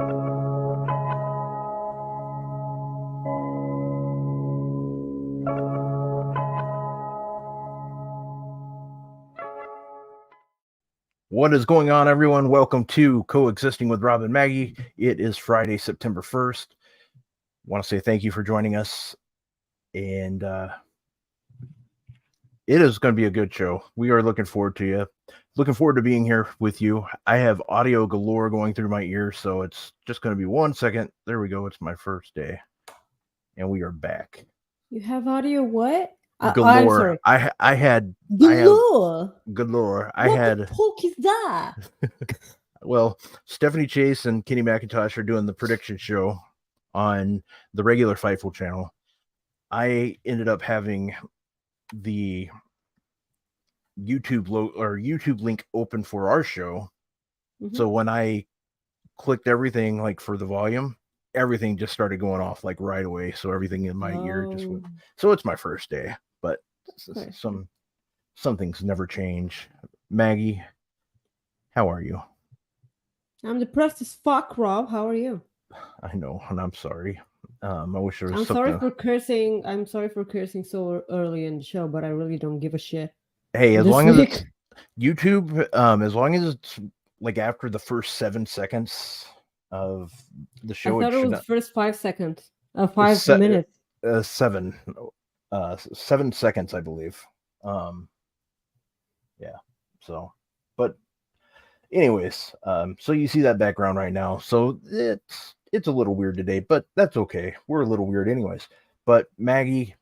What is going on, everyone? Welcome to Coexisting with Rob and Maggie. It is Friday, September 1st. I want to say thank you for joining us. And it is going to be a good show. We are looking forward to you. Looking forward to being here with you. I have audio galore going through my ears, so it's just going to be 1 second. There we go. It's my first day. And we are back. You have audio what? Galore. I'm sorry. I had galore. Galore. What the fuck is that? Well, Stephanie Chase and Kenny McIntosh are doing the prediction show on the regular Fightful channel. I ended up having the YouTube link open for our show. Mm-hmm. So when I clicked everything, like for the volume, everything just started going off like right away. So everything in my ear just went. So it's my first day, but some things never change. Maggie, how are you? I'm depressed as fuck, Rob. How are you? I know, and I'm sorry. I wish there was. I'm sorry for cursing. I'm sorry for cursing so early in the show, but I really don't give a shit. Hey, as long as it's YouTube, as long as it's like after the first 7 seconds of the show, I thought it was the first 5 seconds. 5 minutes. 7 seconds, I believe. Yeah. So, but anyways, so you see that background right now. So it's a little weird today, but that's okay. We're a little weird anyways. But Maggie,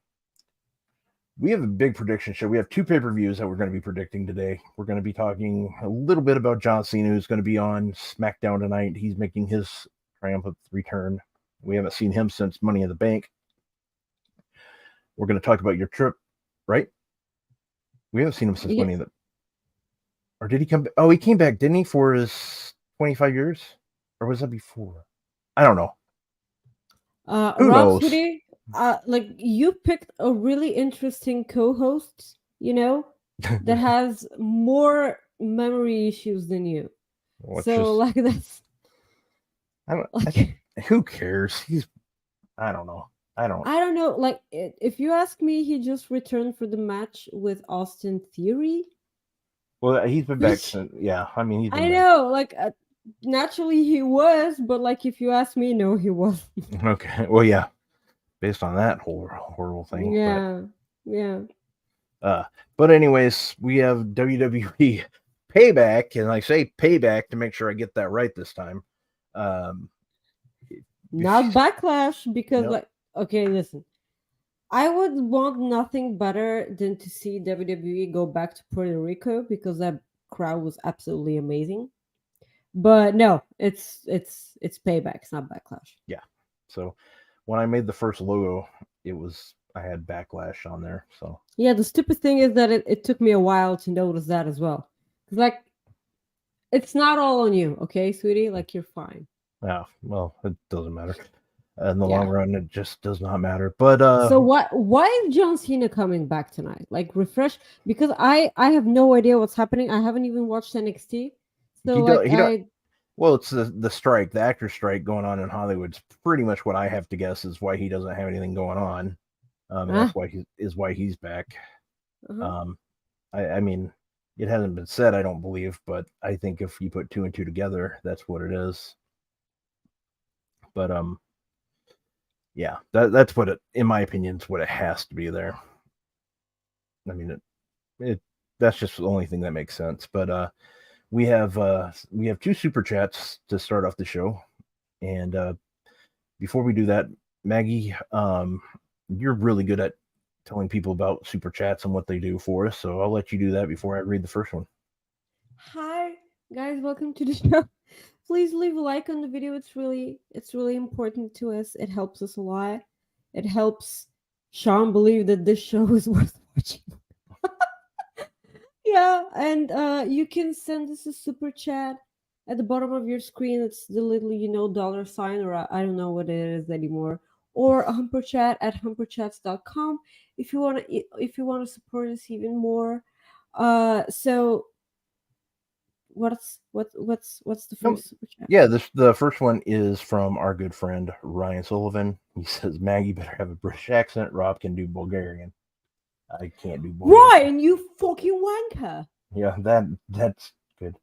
we have a big prediction show. We have 2 pay-per-views that we're going to be predicting today. We're going to be talking a little bit about John Cena, who's going to be on SmackDown tonight. He's making his triumphant return. We haven't seen him since Money in the Bank. We're going to talk about your trip, right? We haven't seen him since Money in the... Or did he come back? Oh, he came back, didn't he, for his 25 years? Or was that before? I don't know. Who knows? Sweetie, like you picked a really interesting co-host, you know, that has more memory issues than you. Like that's... who cares? I don't know. I don't know. Like, if you ask me, he just returned for the match with Austin Theory. Well, he's been back since. Yeah, I mean, I know. Like, naturally he was, but like, if you ask me, no, he wasn't. Okay. Well, yeah. Based on that horrible thing. Yeah. But anyways, we have WWE Payback, and I say Payback to make sure I get that right this time. Not Backlash, because okay, listen. I would want nothing better than to see WWE go back to Puerto Rico, because that crowd was absolutely amazing. But no, it's Payback. It's not Backlash. Yeah. So when I made the first logo, I had Backlash on there. So yeah, the stupid thing is that it took me a while to notice that as well. Like, it's not all on you, okay, sweetie? Like, you're fine. Yeah, well, it doesn't matter. In the long run, it just does not matter. But so why is John Cena coming back tonight? Like, refresh, because I have no idea what's happening. I haven't even watched NXT. So well, it's the strike, the actor strike going on in Hollywood. It's pretty much what I have to guess is why he doesn't have anything going on. And that's why he's back. Uh-huh. I mean, it hasn't been said, I don't believe, but I think if you put 2 and 2 together, that's what it is. But yeah, that's what it, in my opinion, is what it has to be there. I mean, that's just the only thing that makes sense. But we have 2 super chats to start off the show, and before we do that, Maggie, you're really good at telling people about super chats and what they do for us, so I'll let you do that before I read the first one. Hi guys, welcome to the show. Please leave a like on the video. It's really important to us. It helps us a lot. It helps Sean believe that this show is worth watching. Yeah, and you can send us a super chat at the bottom of your screen. It's the little, $, or I don't know what it is anymore. Or a humper chat at humperchats.com if you want to support us even more. So what's the No, first super chat? yeah, the first one is from our good friend Ryan Sullivan. He says Maggie better have a British accent. Rob can do Bulgarian. I can't do Bulgarian. Ryan, you fucking wanker. Yeah, that's good.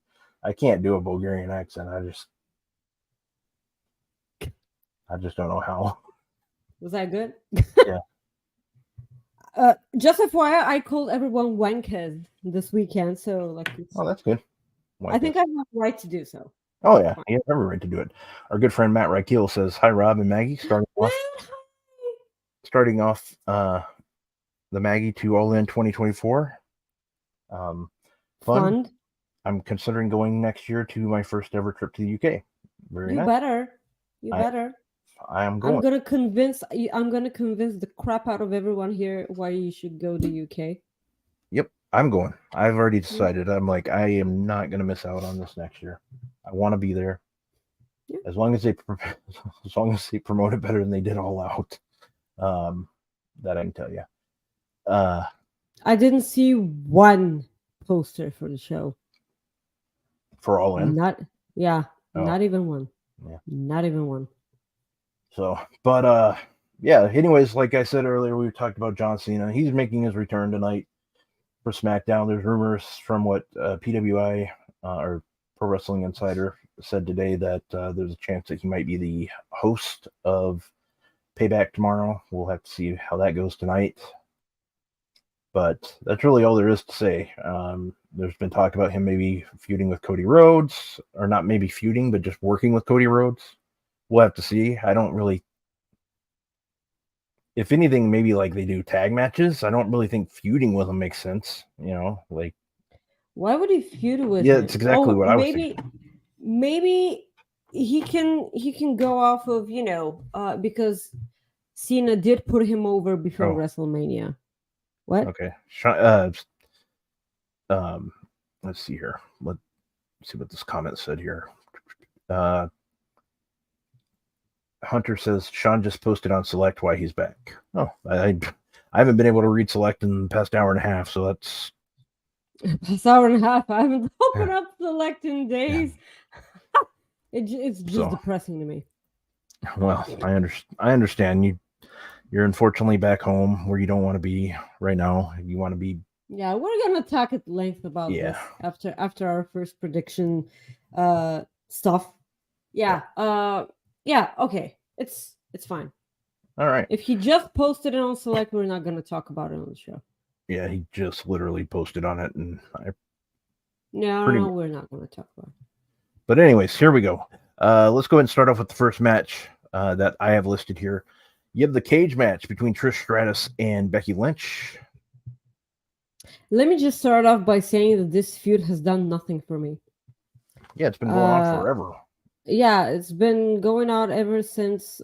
I can't do a Bulgarian accent. I just don't know how. Was that good? Yeah. Just FYI, I called everyone wankers this weekend, so like. Oh, that's good. I think I have the right to do so. Oh yeah, you have every right to do it. Our good friend Matt Raquel says, "Hi, Rob and Maggie." Starting off, the Maggie to All In 2024. Fun. I'm considering going next year to my first ever trip to the UK. You better. I am going. I'm gonna convince the crap out of everyone here why you should go to UK. Yep, I'm going. I've already decided. I'm like, I am not gonna miss out on this next year. I want to be there. Yeah. As long as they promote it better than they did All Out. That I can tell you. I didn't see one poster for the show. For All In? Not even one. Yeah. Not even one. So, but yeah, anyways, like I said earlier, we talked about John Cena. He's making his return tonight for SmackDown. There's rumors from what PWI or Pro Wrestling Insider said today that there's a chance that he might be the host of Payback tomorrow. We'll have to see how that goes tonight. But that's really all there is to say. There's been talk about him maybe feuding with Cody Rhodes, or not maybe feuding, but just working with Cody Rhodes. We'll have to see. I don't really. If anything, maybe like they do tag matches. I don't really think feuding with him makes sense. Like. Why would he feud with him? Yeah, it's exactly what I was thinking. Maybe he can go off of because Cena did put him over before WrestleMania. What? Okay. Let's see here. Let's see what this comment said here. Hunter says Sean just posted on Select why he's back. Oh, I haven't been able to read Select in the past hour and a half, so that's past hour and a half. I haven't opened up Select in days. Yeah. It's just depressing to me. Well, I understand. You're unfortunately back home where you don't want to be right now. You want to be. Yeah, we're gonna talk at length about this after our first prediction stuff. Yeah. Yeah. Okay. It's fine. All right. If he just posted it on Select, we're not gonna talk about it on the show. Yeah, he just literally posted on it, and we're not gonna talk about it. But anyways, here we go. Let's go ahead and start off with the first match that I have listed here. You have the cage match between Trish Stratus and Becky Lynch. Let me just start off by saying that this feud has done nothing for me. Yeah, it's been going on forever. Yeah, it's been going on ever since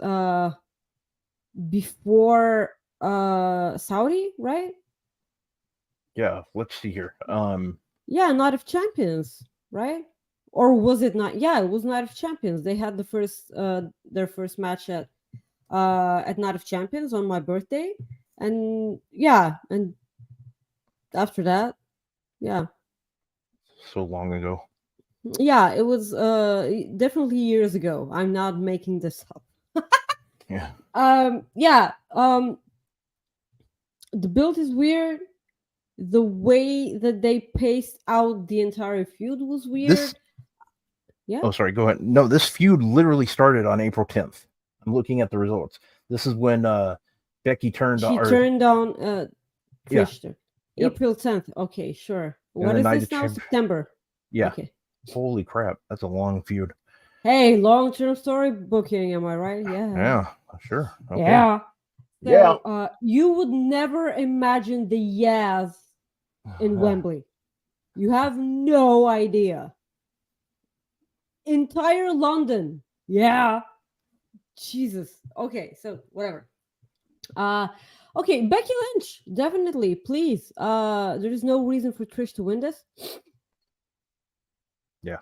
before Saudi, right? Yeah, let's see here. Yeah, Night of Champions, right? Or was it not? Yeah, it was Night of Champions. They had their first match at Night of Champions on my birthday, and after that, so long ago. Yeah, it was definitely years ago. I'm not making this up. Yeah. The build is weird. The way that they paced out the entire feud was weird. Oh, sorry. Go ahead. No, this feud literally started on April 10th. I'm looking at the results. This is when Becky turned on. She turned on Trish. Yeah. April 10th. Okay, sure. What is this now? September. Yeah. Okay. Holy crap. That's a long feud. Hey, long-term story booking. Am I right? Yeah. Yeah, sure. Okay. Yeah. So, you would never imagine the Yaz in Wembley. You have no idea. Entire London. Yeah. Jesus. Okay, so whatever. Okay, Becky Lynch, definitely, please. There is no reason for Trish to win this. Yeah.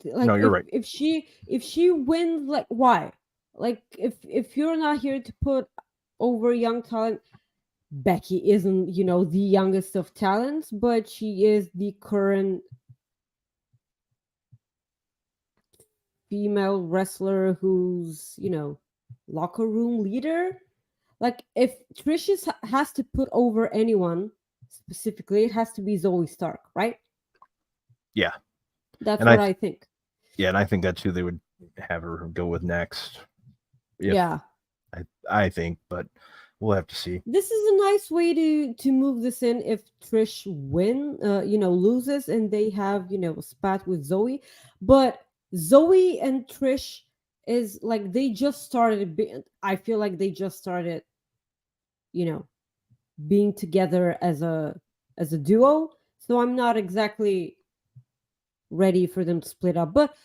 Like, no, you're right. If she wins, like, why? Like, if you're not here to put over young talent, Becky isn't, the youngest of talents, but she is the current female wrestler who's, you know, locker room leader. Like, if Trish has to put over anyone specifically, it has to be Zoe Stark, right? Yeah. That's what I think. Yeah, and I think that's who they would have her go with next. Yeah. I think, but we'll have to see. This is a nice way to move this in if Trish loses and they have, you know, a spat with Zoe. But Zoe and Trish is like, they just started, I feel like they just started, you know, being together as a duo. So I'm not exactly ready for them to split up. But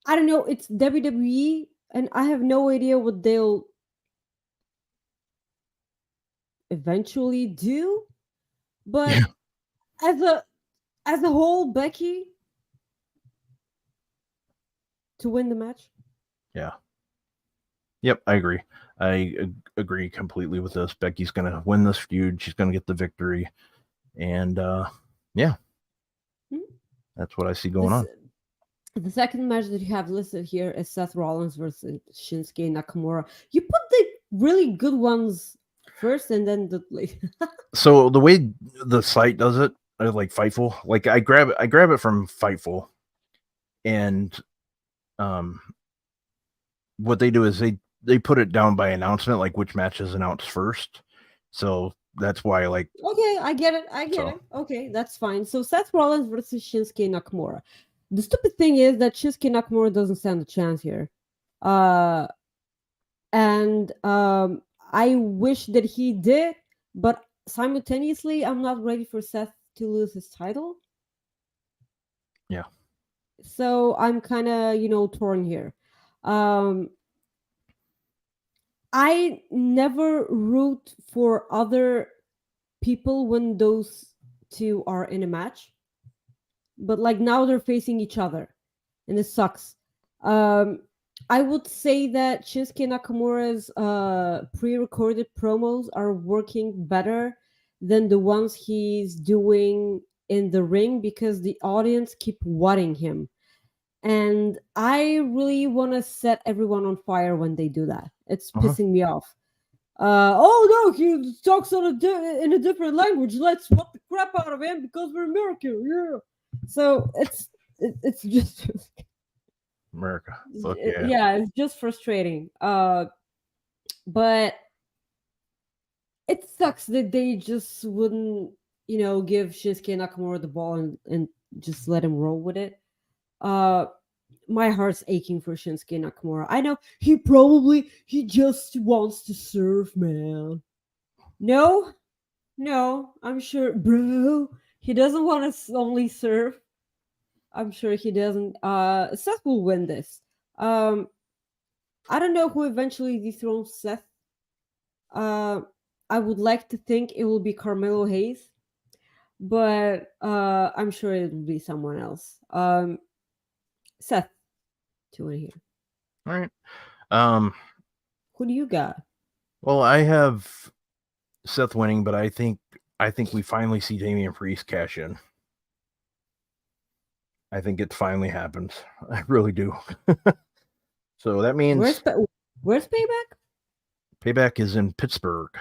I don't know, it's WWE and I have no idea what they'll eventually do. But as a whole, Becky to win the match. Yeah. Yep, I agree. I agree completely with this. Becky's going to win this feud. She's going to get the victory. And that's what I see going on. The second match that you have listed here is Seth Rollins versus Shinsuke Nakamura. You put the really good ones first and then the So the way the site does it, like Fightful, like I grab it from Fightful, and what they do is they put it down by announcement, like which match is announced first. So that's why, like, okay, I get it. Okay, that's fine. So Seth Rollins versus Shinsuke Nakamura. The stupid thing is that Shinsuke Nakamura doesn't stand a chance here. And I wish that he did, but simultaneously, I'm not ready for Seth to lose his title. Yeah. So I'm kind of, torn here. I never root for other people when those two are in a match. But like now they're facing each other and it sucks. I would say that Shinsuke Nakamura's pre-recorded promos are working better than the ones he's doing in the ring because the audience keep wanting him. And I really want to set everyone on fire when they do that. It's pissing me off. Oh no, he talks in a different language. Let's swap the crap out of him because we're American. Yeah. So it's just America. Fuck yeah. Yeah, it's just frustrating. But it sucks that they just wouldn't, give Shinsuke Nakamura the ball and just let him roll with it. My heart's aching for Shinsuke Nakamura. I know he just wants to serve, man. No, I'm sure, bro. He doesn't want to only serve. I'm sure he doesn't. Seth will win this. I don't know who eventually dethrones Seth. I would like to think it will be Carmelo Hayes, but I'm sure it will be someone else. Seth to win here. All right. Who do you got? Well, I have Seth winning, but I think we finally see Damian Priest cash in. I think it finally happens. I really do. So that means where's Payback? Payback is in Pittsburgh.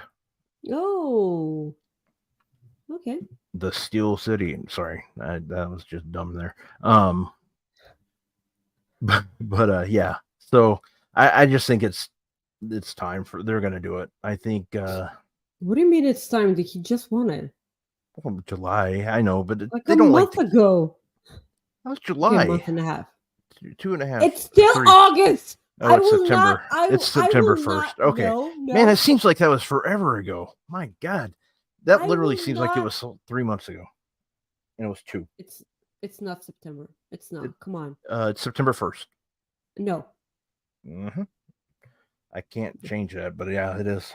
Oh, okay. The Steel City. Sorry, that was just dumb there. But yeah. So I just think it's time for they're gonna do it. I think. What do you mean it's time? He just won it. Well, July, I know, but like they a don't month ago. That was July. Okay, a month and a half. 2.5. It's still 3. August. Oh, it's September. It's September 1st. Okay. No. Man, it seems like that was forever ago. My God. That literally seems like it was 3 months ago. And it was 2. It's not September. It's not. Come on. It's September 1st. No. Mm-hmm. I can't change that, but yeah, it is.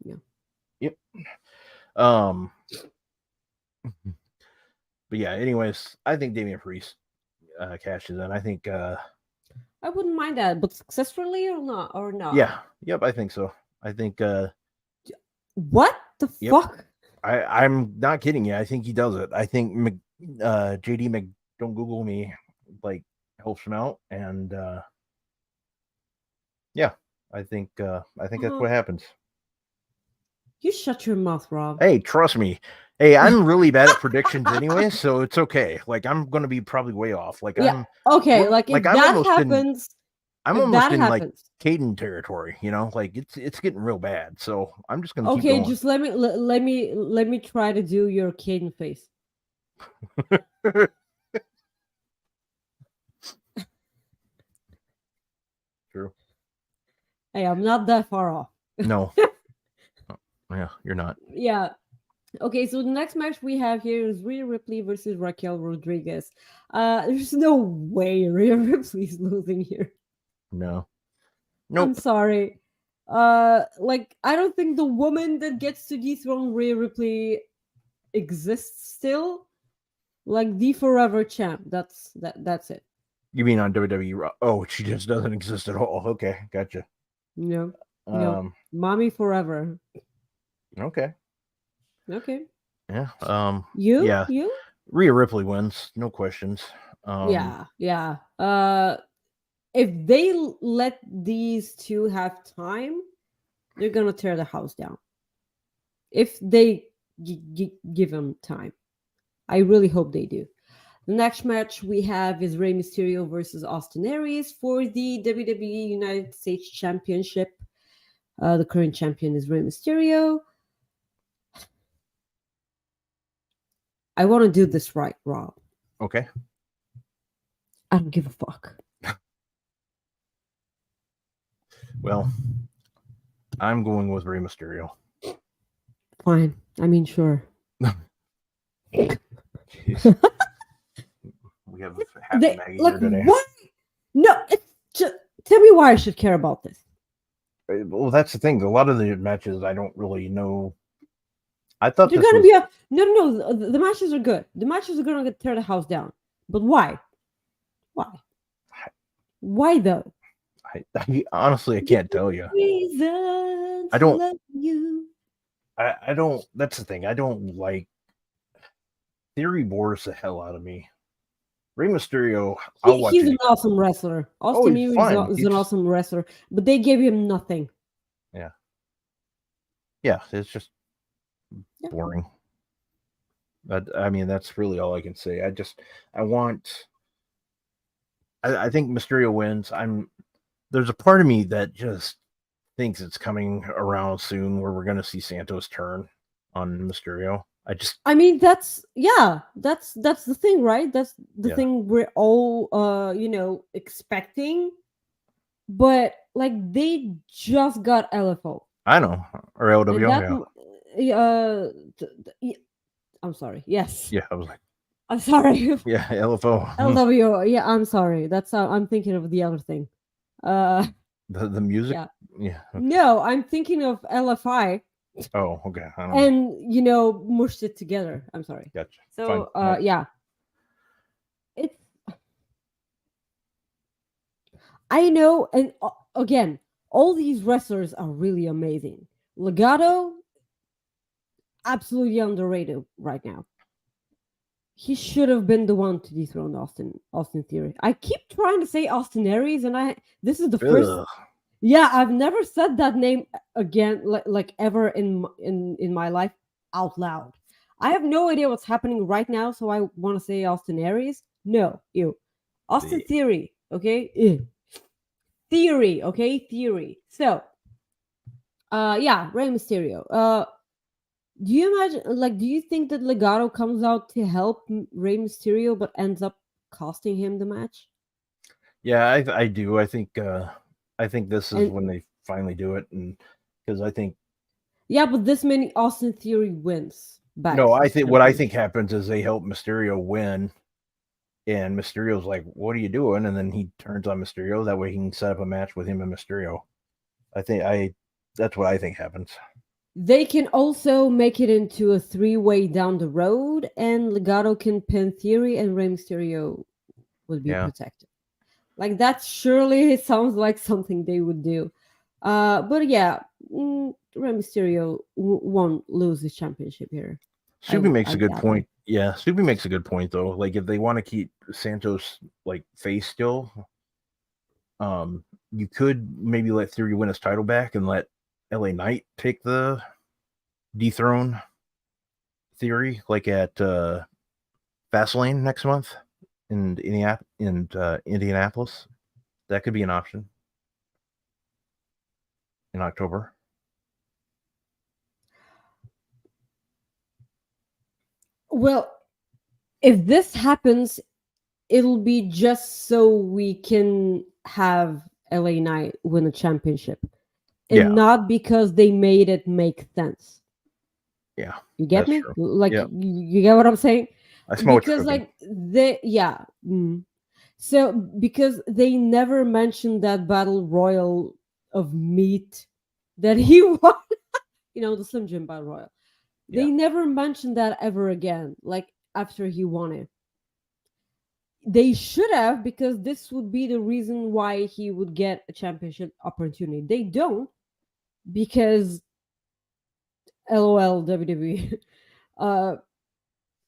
Yeah. Yep. But yeah, anyways, I think Damian Priest cashes in. I think I wouldn't mind that, but successfully or not? Yeah. Yep, I think so. I think what the fuck? I'm not kidding you. I think he does it. I think JD don't Google me, like helps him out, and yeah, I think that's what happens. You shut your mouth, Rob. Hey, trust me. Hey, I'm really bad at predictions anyway, so it's okay. Like I'm gonna be probably way off. Like yeah, okay. Like if I'm that almost happens, I'm almost in like Caden territory, you know, like it's getting real bad. So I'm just gonna keep going. Just let me try to do your Caden face. True. Hey, I'm not that far off. No. Yeah, you're not. Yeah. Okay, so the next match we have here is Rhea Ripley versus Raquel Rodriguez. There's no way Rhea Ripley's losing here. No. Nope. I'm sorry. Like I don't think the woman that gets to dethrone Rhea Ripley exists still. Like the forever champ. That's it. You mean on WWE? Oh, she just doesn't exist at all. Okay, gotcha. No. No. Mommy forever. Okay. Yeah. You? Rhea Ripley wins, no questions. Yeah. If they let these two have time, they're gonna tear the house down. If they give them time, I really hope they do. The next match we have is Rey Mysterio versus Austin Aries for the WWE United States Championship. The current champion is Rey Mysterio. I want to do this right, Rob. Okay. I don't give a fuck. Well, I'm going with Rey Mysterio. Fine. I mean, sure. We have happy Maggie here today. What? No, just tell me why I should care about this. Well, that's the thing. A lot of the matches I don't really know. I thought they're gonna be no. The matches are good. The matches are gonna tear the house down. But why? Why though? I honestly I can't tell you. I don't love you. I don't. That's the thing. I don't like. Theory bores the hell out of me. Rey Mysterio, he's an awesome wrestler. Austin Aries is an awesome wrestler, but they gave him nothing. Yeah, it's just boring. I mean, that's really all I can say. I think Mysterio wins. There's a part of me that just thinks it's coming around soon where we're going to see Santos turn on Mysterio. I mean, that's the thing, right? That's the thing we're all expecting. But like they just got LFO. I know, or LWO. I'm sorry. Yes. Yeah, I was like, I'm sorry. Yeah, LFO. LWO. Yeah, I'm sorry. That's how I'm thinking of the other thing. The music. Yeah. Okay. No, I'm thinking of LFI. Oh, okay. And mushed it together. I'm sorry. Gotcha. So yeah. It's I know, and again, all these wrestlers are really amazing. Legado, absolutely underrated right now. He should have been the one to dethrone Austin Theory. I keep trying to say Austin Aries, and this is the first. Yeah, I've never said that name again, like ever in my life out loud. I have no idea what's happening right now, so I want to say Austin Aries. No, Austin Theory, okay? Ew. Theory, okay? Theory. So, yeah, Rey Mysterio. Do you imagine, do you think that Legado comes out to help Rey Mysterio, but ends up costing him the match? Yeah, I do. I think this is when they finally do it, and because I think. Yeah, but this many Austin Theory wins back. No, I think what I think happens is they help Mysterio win, and Mysterio's like, "What are you doing?" And then he turns on Mysterio. That way, he can set up a match with him and Mysterio. That's what I think happens. They can also make it into a 3-way down the road, and Legado can pin Theory, and Rey Mysterio would be protected. Like that surely sounds like something they would do. But yeah, Rey Mysterio won't lose his championship here. Subi makes a good point. Yeah, Subi makes a good point though. Like if they want to keep Santos like face still, you could maybe let Theory win his title back and let LA Knight take the dethrone Theory, like at Fastlane next month in Indianapolis. That could be an option in October. Well, if this happens, it'll be just so we can have LA Knight win a championship, and not because they made it make sense. Yeah, you get me? True. Like, you get what I'm saying? I smell because like so because they never mentioned that battle royal of meat that he won, the Slim Jim battle royal. They never mentioned that ever again, like after he won it. They should have, because this would be the reason why he would get a championship opportunity. They don't, because LOL WWE.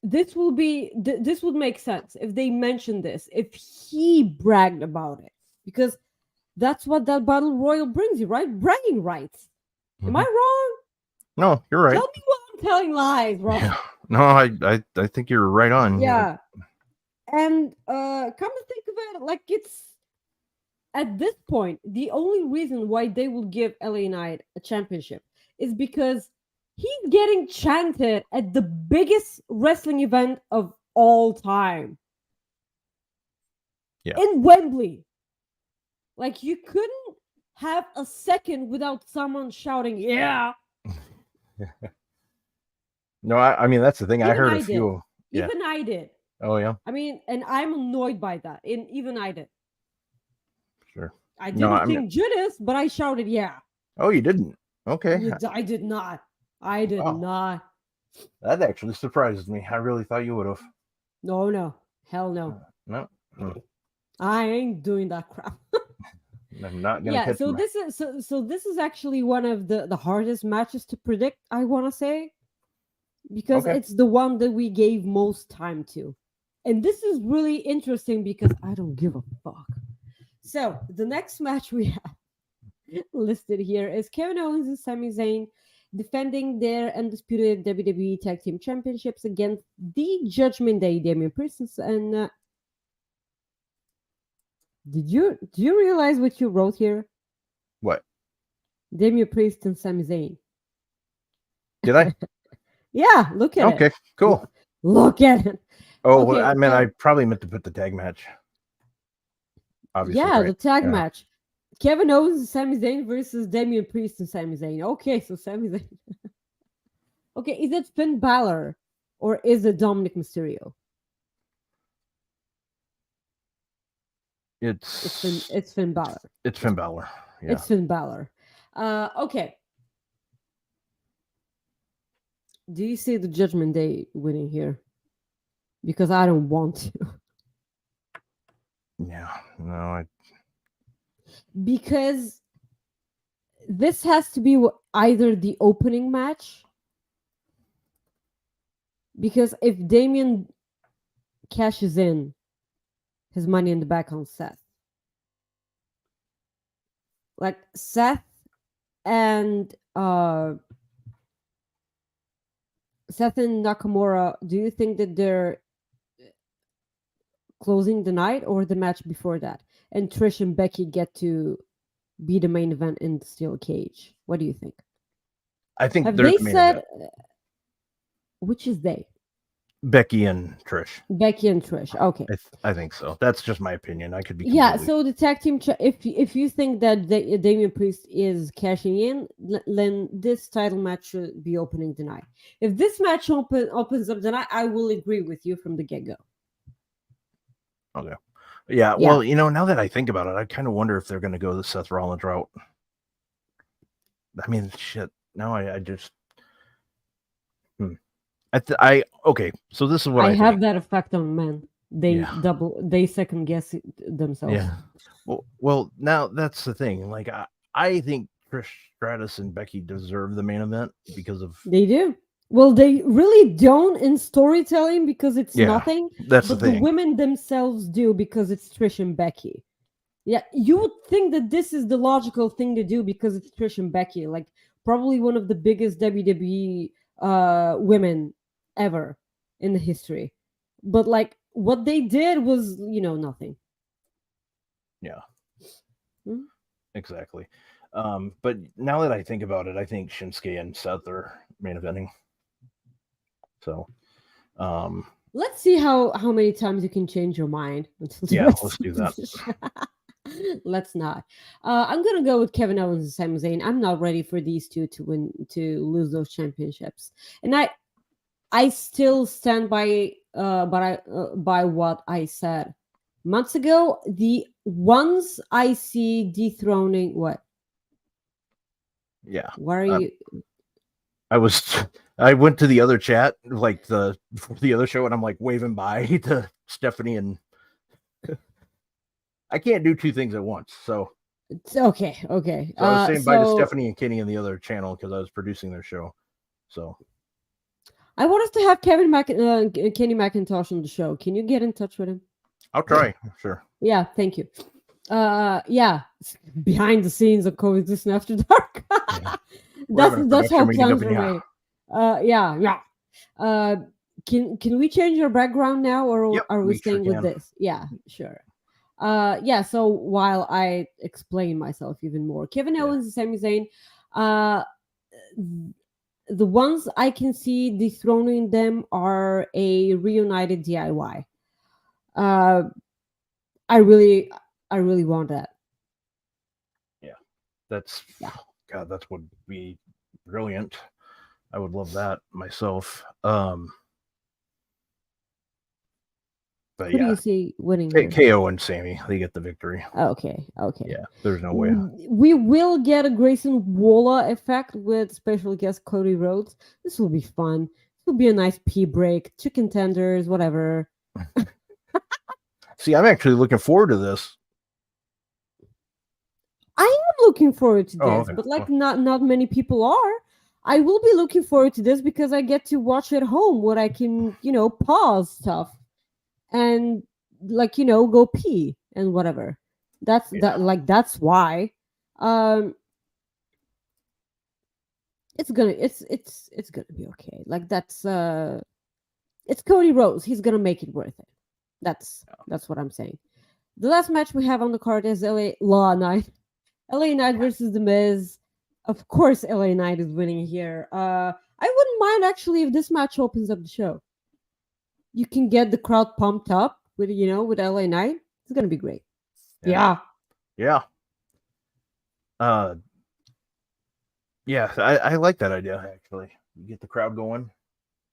This would make sense if they mentioned this, if he bragged about it, because that's what that battle royal brings you, right? Bragging rights. Am I wrong? No, you're right. Tell me what I'm telling lies, bro. Yeah. No, I think you're right on. Yeah. And come to think of it, like, it's at this point, the only reason why they will give LA Knight a championship is because he's getting chanted at the biggest wrestling event of all time. Yeah. In Wembley. Like, you couldn't have a second without someone shouting, yeah. No, I mean, that's the thing. Even I heard I a few. Did. Yeah. Even I did. Oh, yeah. I mean, and I'm annoyed by that. And even I did. Sure. I didn't think Judas, but I shouted, yeah. Oh, you didn't? Okay. I did not. I did not. That actually surprises me. I really thought you would have. No. Hell no. No. I ain't doing that crap. I'm not gonna catch so this is so this is actually one of the hardest matches to predict, I want to say, because it's the one that we gave most time to. And this is really interesting because I don't give a fuck. So the next match we have listed here is Kevin Owens and Sami Zayn defending their undisputed WWE Tag Team Championships against the Judgment Day, Damian Priest and do you realize what you wrote here? What? Damian Priest and Sami Zayn. Did I? Yeah, look at it. Okay, cool. Look at it. Oh, okay, I mean, I probably meant to put the tag match. Obviously, yeah, right? The tag match. Kevin Owens and Sami Zayn versus Damian Priest and Sami Zayn. Okay, so Sami Zayn. Okay, is it Finn Balor or is it Dominic Mysterio? It's Finn Balor. It's Finn Balor. Yeah. It's Finn Balor. Okay. Do you see the Judgment Day winning here? Because I don't want to. Yeah, no. Because this has to be either the opening match. Because if Damian cashes in his money in the back on Seth, like Seth and Nakamura, do you think that they're closing the night or the match before that? And Trish and Becky get to be the main event in the steel cage. What do you think? I think have they said which is they? Becky and Trish. Becky and Trish. Okay. I think so. That's just my opinion. I could be. Yeah. So the tag team. If you think that Damian Priest is cashing in, then this title match should be opening tonight. If this match opens up tonight, I will agree with you from the get-go. Okay. Yeah. Well, now that I think about it, I kind of wonder if they're going to go the Seth Rollins route. I mean, shit. Now I just. Okay, so this is what I have that effect on men. They second guess themselves. Yeah. Well, now that's the thing. Like I think Trish Stratus and Becky deserve the main event because of they do. Well, they really don't in storytelling because it's nothing. That's but the thing. Women themselves do because it's Trish and Becky. Yeah, you would think that this is the logical thing to do because it's Trish and Becky, like probably one of the biggest WWE women ever in the history. But like what they did was, nothing. Yeah. Hmm? Exactly. But now that I think about it, I think Shinsuke and Seth are main eventing. So, let's see how many times you can change your mind. Yeah, let's do that. Let's not. I'm gonna go with Kevin Owens and Sami Zayn. I'm not ready for these two to lose those championships, and I still stand by by what I said months ago. The ones I see dethroning what? Yeah. What are you? I went to the other chat, like before the other show, and I'm like waving bye to Stephanie, and I can't do two things at once. So it's okay. Okay. So I was saying bye to Stephanie and Kenny in the other channel because I was producing their show. So I want us to have Kenny McIntosh on the show. Can you get in touch with him? I'll try. Sure. Yeah, thank you. Yeah, behind the scenes of Coexisting After Dark. That's how plans are made. Yeah. Can we change your background now, or are we staying with this? Yeah, sure. Yeah. So while I explain myself even more, Kevin Owens and Sami Zayn, the ones I can see dethroning them are a reunited DIY. I really want that. Yeah, God, that would be brilliant. I would love that myself. But who do you see winning? KO and Sami, they get the victory. Okay. Yeah, there's no way. We will get a Grayson Waller effect with special guest Cody Rhodes. This will be fun. This will be a nice pee break, chicken tenders, whatever. See, I'm actually looking forward to this. I am looking forward to this, but not many people are. I will be looking forward to this because I get to watch at home what I can, pause stuff and go pee and whatever. That's why. It's gonna be okay. Like that's it's Cody Rhodes. He's gonna make it worth it. That's what I'm saying. The last match we have on the card is LA Knight versus The Miz. Of course, LA Knight is winning here. I wouldn't mind actually if this match opens up the show. You can get the crowd pumped up with LA Knight. It's gonna be great. Yeah. Yeah, I like that idea actually. You get the crowd going.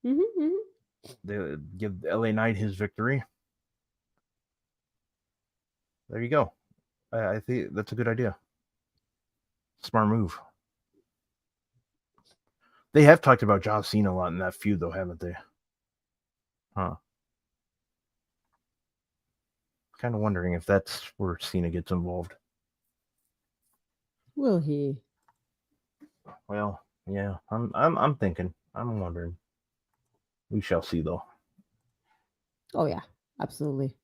They give LA Knight his victory. There you go. I think that's a good idea. Smart move. They have talked about John Cena a lot in that feud, though, haven't they? Huh. Kind of wondering if that's where Cena gets involved. Will he? Well, yeah. I'm thinking. I'm wondering. We shall see, though. Oh yeah, absolutely.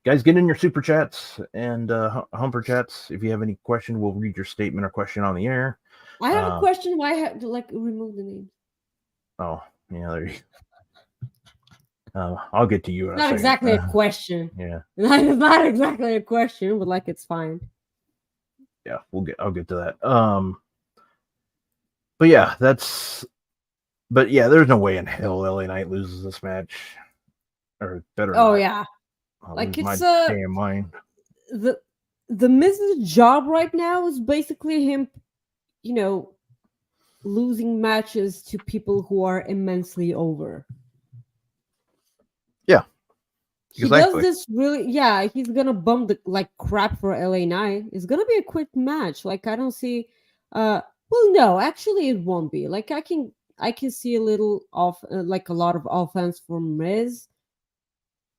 Guys, get in your super chats and humper chats. If you have any question, we'll read your statement or question on the air. I have a question. Why have to remove the name? Oh, yeah, there you go. I'll get to you. Not exactly a question. Yeah, it's not exactly a question, but it's fine. Yeah, I'll get to that. But yeah, there's no way in hell LA Knight loses this match, or better. Oh yeah. It's damn mind. The Miz's job right now is basically him, losing matches to people who are immensely over. Yeah, he does this really. Yeah, he's gonna bump the crap for LA Knight. It's gonna be a quick match. I don't see. Well, no, actually, it won't be. I can see a little off, a lot of offense from Miz.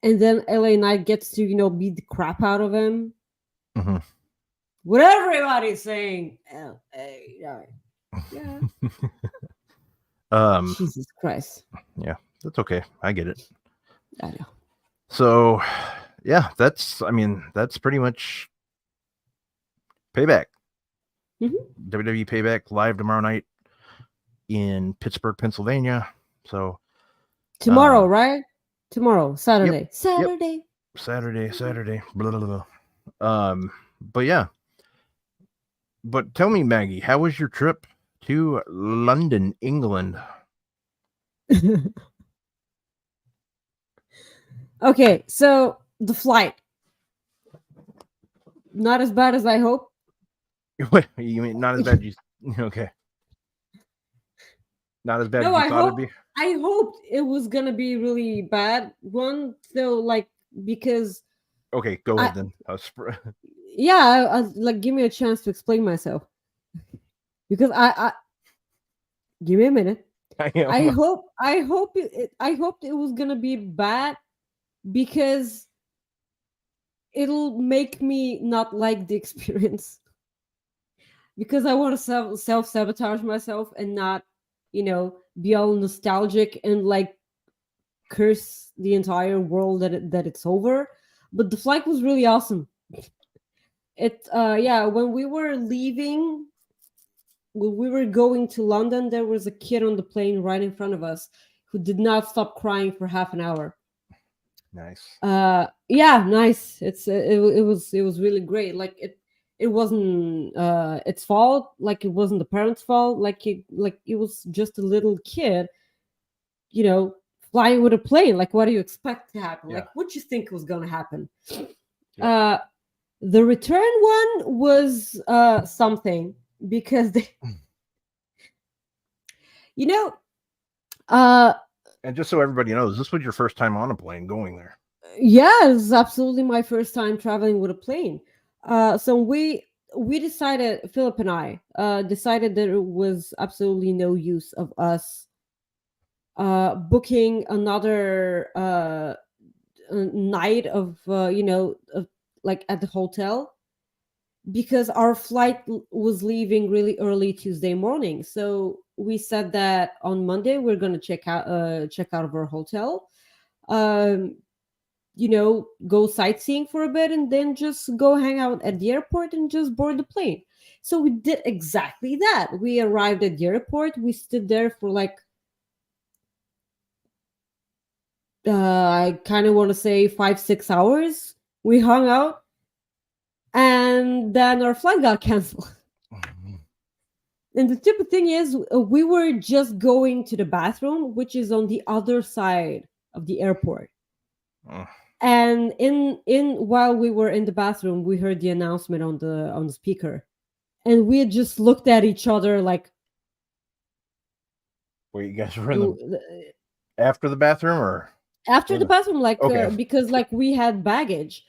And then LA Knight gets to, beat the crap out of him. Mm-hmm. What everybody's saying. LA Knight. Yeah. Jesus Christ. Yeah, that's okay. I get it. I know. So, yeah, that's pretty much Payback. WWE Payback live tomorrow night in Pittsburgh, Pennsylvania. So tomorrow, right? Tomorrow, Saturday. Yep, Saturday. Saturday. Blah, blah, blah. But yeah. But tell me, Maggie, how was your trip to London, England? Okay, so the flight. Not as bad as I hope. What you mean? Not as bad as you? Okay. Not as bad as you thought it'd be. I hoped it was gonna be really bad one. So like because. Okay, go ahead then. Yeah, like give me a chance to explain myself because I give me a minute. I hoped it was gonna be bad because it'll make me not like the experience because I want to self-sabotage myself and not, be all nostalgic and like curse the entire world that it's over. But the flight was really awesome. When we were leaving, when we were going to London, there was a kid on the plane right in front of us who did not stop crying for half an hour. Nice. Nice. It was really great. Like it wasn't its fault. Like it wasn't the parents' fault. Like it was just a little kid, flying with a plane. Like what do you expect to happen? Yeah. Like what do you think was gonna happen? Yeah. The return one was something because they, and just so everybody knows, this was your first time on a plane going there. Yeah, it's absolutely my first time traveling with a plane. So we decided, Philip and I decided that it was absolutely no use of us booking another night of like at the hotel, because our flight was leaving really early Tuesday morning. So we said that on Monday we're gonna check out of our hotel, go sightseeing for a bit, and then just go hang out at the airport and just board the plane. So we did exactly that. We arrived at the airport. We stood there for like I kind of want to say 5-6 hours. We hung out, and then our flight got canceled. And the stupid thing is, we were just going to the bathroom, which is on the other side of the airport. And in while we were in the bathroom, we heard the announcement on the speaker, and we had just looked at each other like, where you guys were in after the bathroom or after the bathroom, like okay. Because like we had baggage,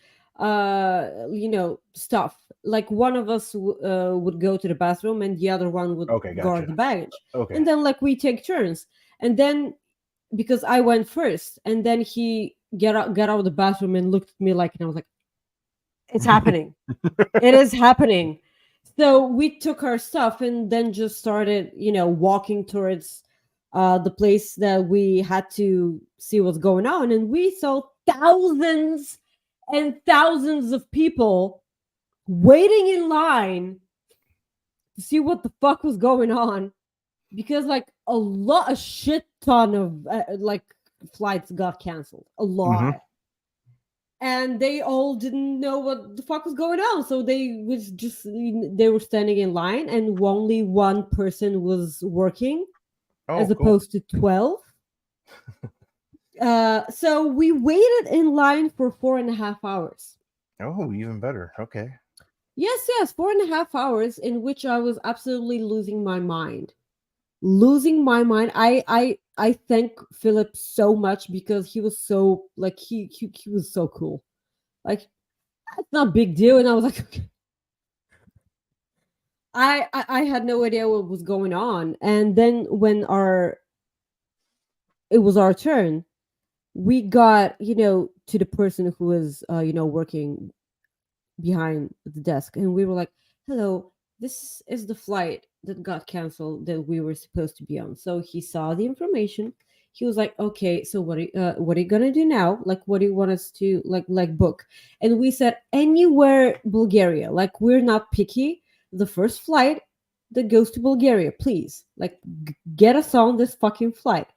stuff. Like one of us would go to the bathroom and the other one would guard the baggage. Okay. And then like we take turns, and then because I went first, and then he got out of the bathroom and looked at me like, and I was like, it's happening. It is happening. So we took our stuff and then just started, walking towards the place that we had to see what's going on. And we saw thousands and thousands of people waiting in line to see what the fuck was going on, because like a shit ton of flights got canceled, a lot. Mm-hmm. And they all didn't know what the fuck was going on, so they were standing in line, and only one person was working, as opposed to 12. So we waited in line for 4.5 hours. Oh, even better. Okay. Yes, 4.5 hours, in which I was absolutely losing my mind. I thank Philip so much, because he was so like he was so cool. Like, that's not a big deal. And I was like, okay. I had no idea what was going on. And then when it was our turn, we got, to the person who was working behind the desk, and we were like, hello, this is the flight that got canceled that we were supposed to be on. So he saw the information. He was like, okay, so what are you gonna do now? Like, what do you want us to like book? And we said anywhere Bulgaria. Like, we're not picky. The first flight that goes to Bulgaria, please. Like, get us on this fucking flight.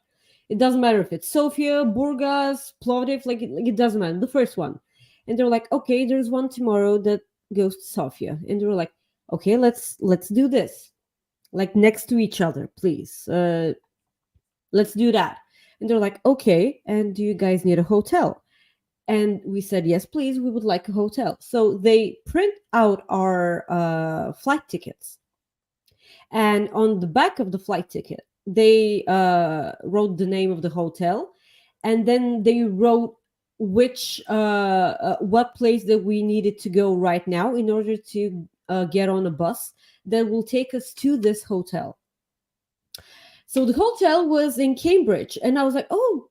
It doesn't matter if it's Sofia, Burgas, Plovdiv, like it doesn't matter. The first one. And they're like, okay, there's one tomorrow that goes to Sofia. And they were like, okay, let's do this. Like next to each other, please. Let's do that. And they're like, okay, and do you guys need a hotel? And we said, yes, please, we would like a hotel. So they print out our flight tickets. And on the back of the flight ticket, they wrote the name of the hotel. And then they wrote what place that we needed to go right now in order to get on a bus that will take us to this hotel. So the hotel was in Cambridge, and I was like, oh,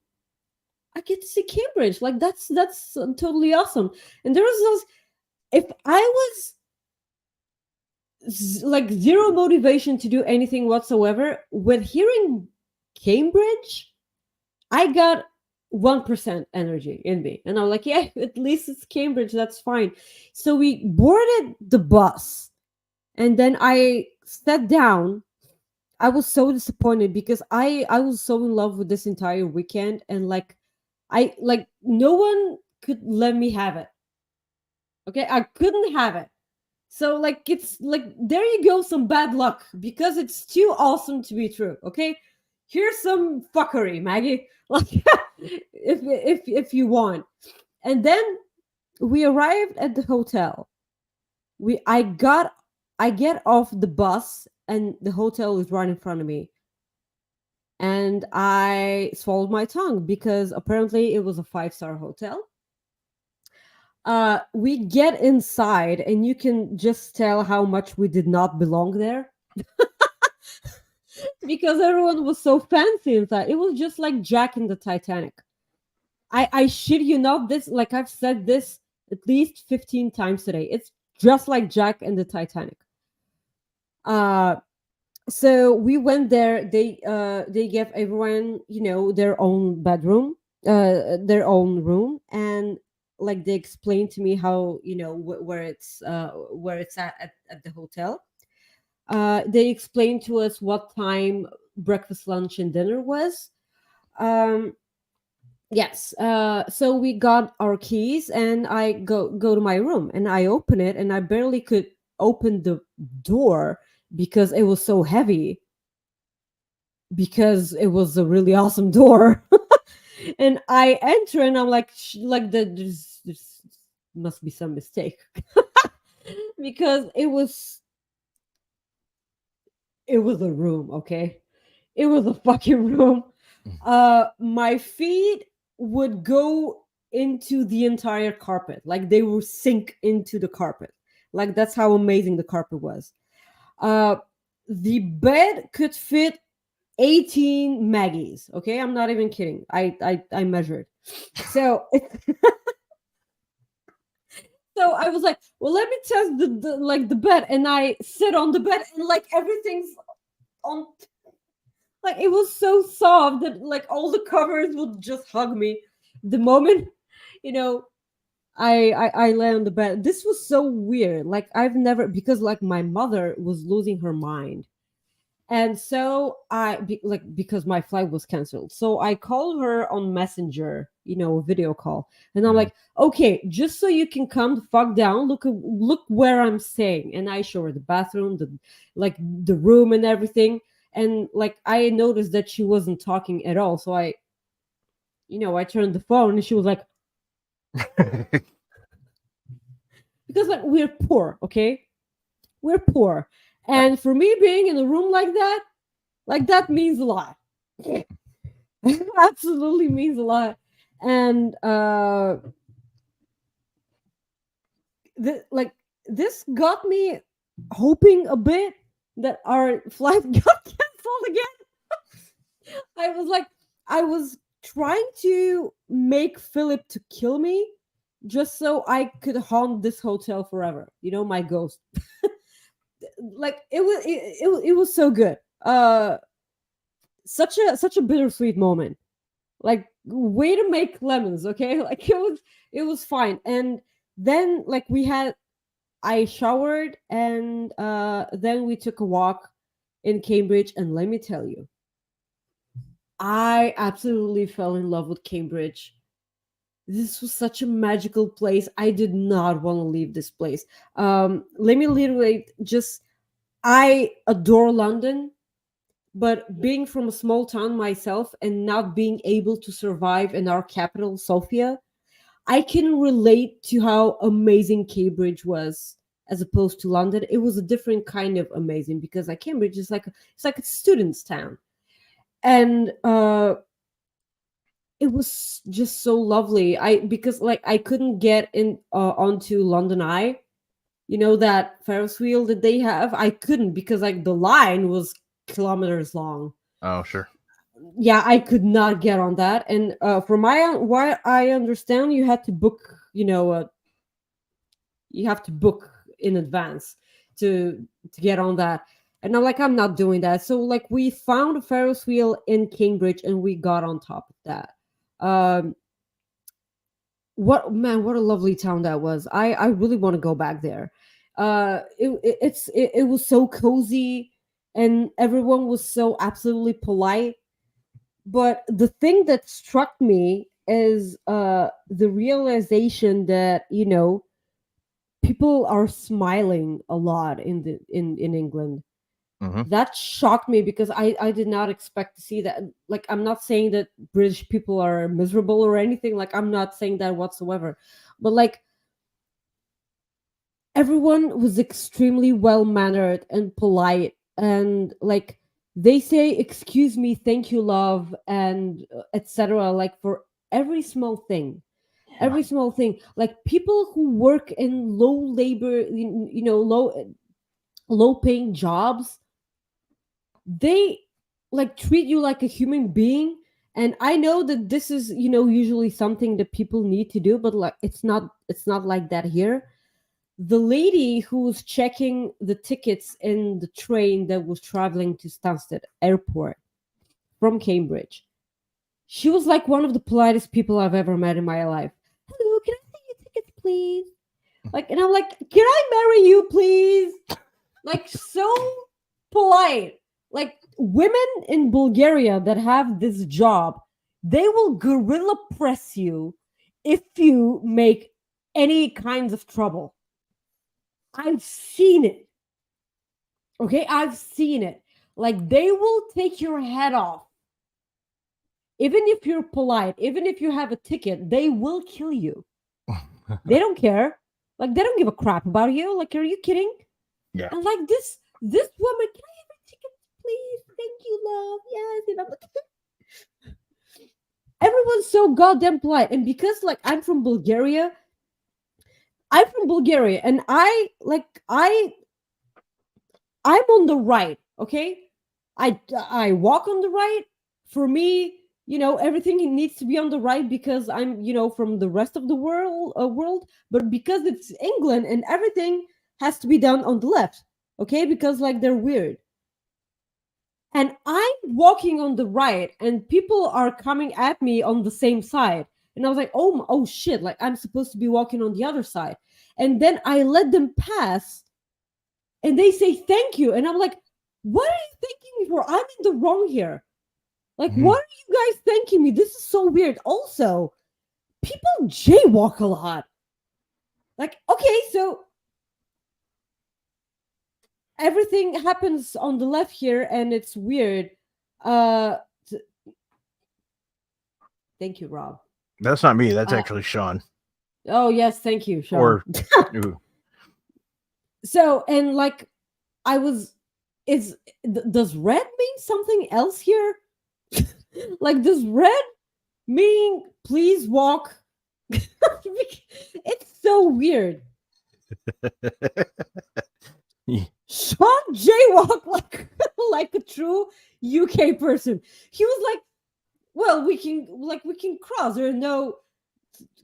I get to see Cambridge. Like, that's totally awesome. And there was if I was like zero motivation to do anything whatsoever, with hearing Cambridge, I got 1% energy in me. And I'm like, yeah, at least it's Cambridge. That's fine. So we boarded the bus, and then I sat down. I was so disappointed because I was so in love with this entire weekend, and no one could let me have it. Okay, I couldn't have it. So like it's like there you go, some bad luck because it's too awesome to be true. Okay, here's some fuckery, Maggie. Like if you want. And then we arrived at the hotel. I get off the bus and the hotel was right in front of me. And I swallowed my tongue because apparently it was a 5-star hotel. We get inside and you can just tell how much we did not belong there. Because everyone was so fancy inside. It was just like Jack in the Titanic. I shit you not, this, like I've said this at least 15 times today. It's just like Jack and the Titanic. So we went there. They gave everyone, their own bedroom, their own room, and like they explained to me how, where it's at the hotel. They explained to us what time breakfast, lunch, and dinner was. Yes. So we got our keys, and I go to my room, and I open it, and I barely could open the door because it was so heavy. Because it was a really awesome door, and I enter, and I'm like, there's must be some mistake, because it was a room. Okay, it was a fucking room. My feet would go into the entire carpet, like they would sink into the carpet. Like that's how amazing the carpet was. The bed could fit 18 Maggies. Okay, I'm not even kidding. I measured. So so I was like, well, let me test the bed, and I sit on the bed, and like everything's on. Like it was so soft that like all the covers would just hug me. The moment, I lay on the bed. This was so weird. Like I've never, because like my mother was losing her mind. And so because my flight was canceled. So I called her on Messenger, video call. And I'm like, okay, just so you can come the fuck down, look where I'm staying. And I show her the bathroom, the room and everything. And like I noticed that she wasn't talking at all. So I turned the phone, and she was like, because like we're poor, okay? We're poor. And for me being in a room like that means a lot. Absolutely means a lot. And this got me hoping a bit that our flight got canceled again. I was trying to make Philip to kill me just so I could haunt this hotel forever. My ghost. like it was so good. Such a bittersweet moment. Like, way to make lemons, okay? Like, it was fine. And then, like, I showered, and then we took a walk in Cambridge, and let me tell you, I absolutely fell in love with Cambridge. This was such a magical place. I did not want to leave this place. Let me literally just, I adore London, but being from a small town myself and not being able to survive in our capital, Sofia, I can relate to how amazing Cambridge was as opposed to London. It was a different kind of amazing, because like Cambridge is it's like a student's town. And it was just so lovely. Because like I couldn't get in onto London Eye, that Ferris wheel that they have. I couldn't, because like the line was kilometers long. Oh, sure. Yeah, I could not get on that. And from what I understand, you had to book. You have to book in advance to get on that. And I'm not doing that. So like we found a Ferris wheel in Cambridge, and we got on top of that. What a lovely town that was. I really want to go back there. It was so cozy, and everyone was so absolutely polite. But the thing that struck me is the realization that people are smiling a lot in England. Mm-hmm. That shocked me, because I did not expect to see that. Like, I'm not saying that British people are miserable or anything. Like, I'm not saying that whatsoever. But like, everyone was extremely well mannered and polite, and like they say "excuse me," "thank you, love," and etc. Like for every small thing. Every small thing. Like people who work in low labor, low paying jobs, they like treat you like a human being. And I know that this is usually something that people need to do, but like it's not like that here. The lady who was checking the tickets in the train that was traveling to Stansted Airport from Cambridge, she was like one of the politest people I've ever met in my life. "Hello, can I see your tickets, please?" Like, and I'm like, "Can I marry you, please?" Like, so polite. Like, women in Bulgaria that have this job, they will gorilla press you if you make any kinds of trouble. I've seen it. Okay, I've seen it. Like, they will take your head off. Even if you're polite, even if you have a ticket, they will kill you. They don't care. Like, they don't give a crap about you. Like, are you kidding? Yeah. And like this woman, "Can I have a ticket, please? Thank you, love." Yes. And I'm like, everyone's so goddamn polite. And because like I'm from Bulgaria, and I'm on the right, okay? I walk on the right. For me, everything needs to be on the right, because I'm, from the rest of the world. But because it's England, and everything has to be done on the left, okay? Because like they're weird. And I'm walking on the right, and people are coming at me on the same side. And I was like, oh shit, like I'm supposed to be walking on the other side. And then I let them pass, and they say "thank you," and I'm like, "What are you thanking me for? I'm in the wrong here. Like, what are you guys thanking me? This is so weird." Also, people jaywalk a lot. Like, okay, so everything happens on the left here, and it's weird. Thank you, Rob. That's not me. That's actually Sean. Oh yes, thank you, Sean. So, and like, does red mean something else here? Like, does red mean please walk? It's so weird. Sean jaywalk like a true UK person. He was like, "Well, we can cross. There are no."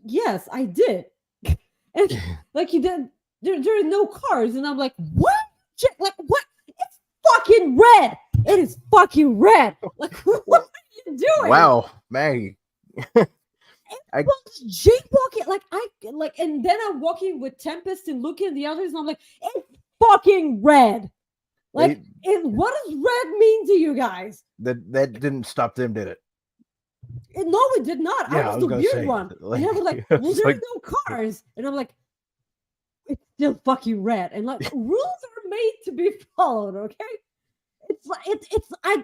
Yes, I did. And like, you did. There are no cars, and I'm like, "What?" Like what? It's fucking red. It is fucking red. Like what are you doing? Wow, Maggie. I jaywalking and then I'm walking with Tempest and looking at the others, and I'm like, it's fucking red. Like, what does red mean to you guys? That didn't stop them, did it? No, it did not. Yeah, I was the weird one. Like, and I was like, well, there's no cars. And I'm like, it's still fucking red. And like, rules are made to be followed, okay? It's like,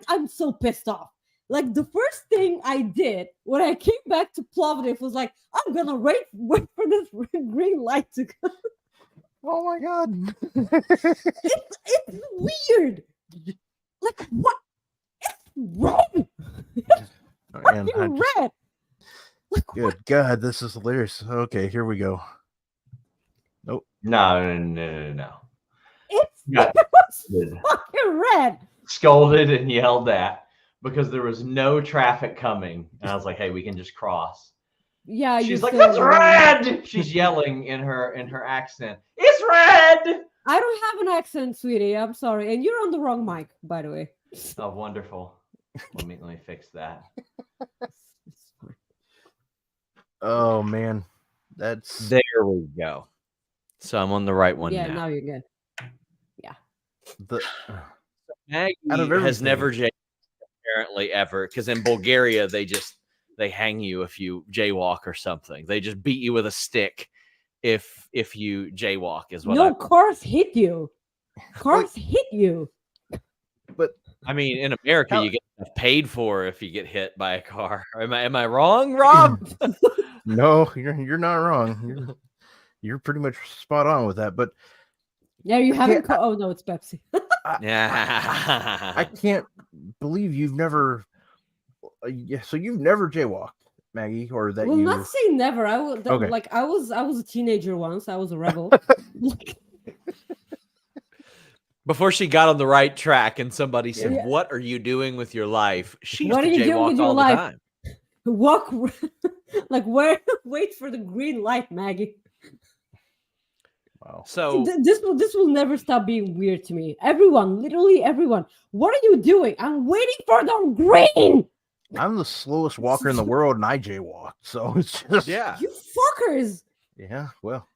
I'm so pissed off. Like, the first thing I did when I came back to Plovdiv was like, I'm gonna wait for this green light to come. Oh my god. It's weird. Like, what? It's red. Red. Like, good what? God, this is hilarious. Okay, here we go. Nope. No. It's fucking red. Scolded and yelled at because there was no traffic coming. And I was like, hey, we can just cross. Yeah, she's like, that's red. She's yelling in her accent. It's red. I don't have an accent, sweetie. I'm sorry. And you're on the wrong mic, by the way. Oh, wonderful. Let me fix that. Oh man. There we go. So I'm on the right one now. Yeah, now you're good. Yeah. Maggie has never apparently ever, because in Bulgaria they hang you if you jaywalk or something. They just beat you with a stick if you jaywalk is what cars hit you. Cars hit you. But I mean, in America, you get paid for if you get hit by a car. Am I wrong, Rob? No, you're not wrong. You're pretty much spot on with that. But yeah, you haven't. Oh no, it's Pepsi. I can't believe you've never. So you've never jaywalked, Maggie, or that? Well, you... not say never. I was like I was a teenager once. I was a rebel. Before she got on the right track, and somebody said, "What are you doing with your life?" She used to jaywalk all the time. Walk like where? Wait for the green light, Maggie. Wow. So this will never stop being weird to me. Everyone, literally everyone. What are you doing? I'm waiting for the green. I'm the slowest walker in the world, and I jaywalk. So it's just you fuckers. Yeah, well.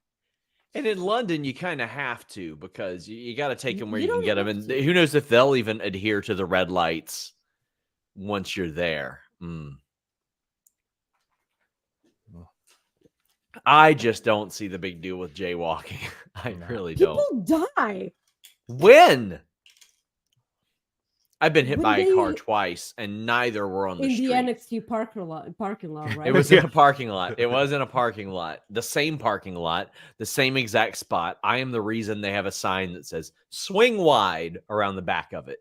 And in London, you kind of have to, because you got to take them where you can get them. And who knows if they'll even adhere to the red lights once you're there. I just don't see the big deal with jaywalking. I really don't. People die. When? I've been hit by a car twice, and neither were on the street. In the NXT parking lot, right? It was in a parking lot. It was in a parking lot. The same parking lot, the same exact spot. I am the reason they have a sign that says swing wide around the back of it.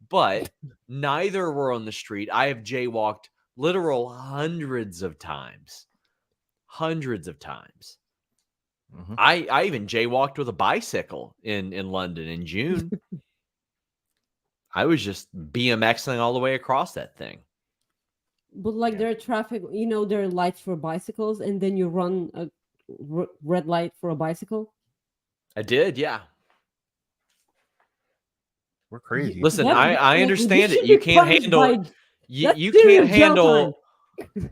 But neither were on the street. I have jaywalked literal hundreds of times. Mm-hmm. I even jaywalked with a bicycle in London in June. I was just BMXing all the way across that thing. But like there are traffic, there are lights for bicycles, and then you run a red light for a bicycle. I did, yeah. We're crazy. Listen, I understand it. You can't handle you can't handle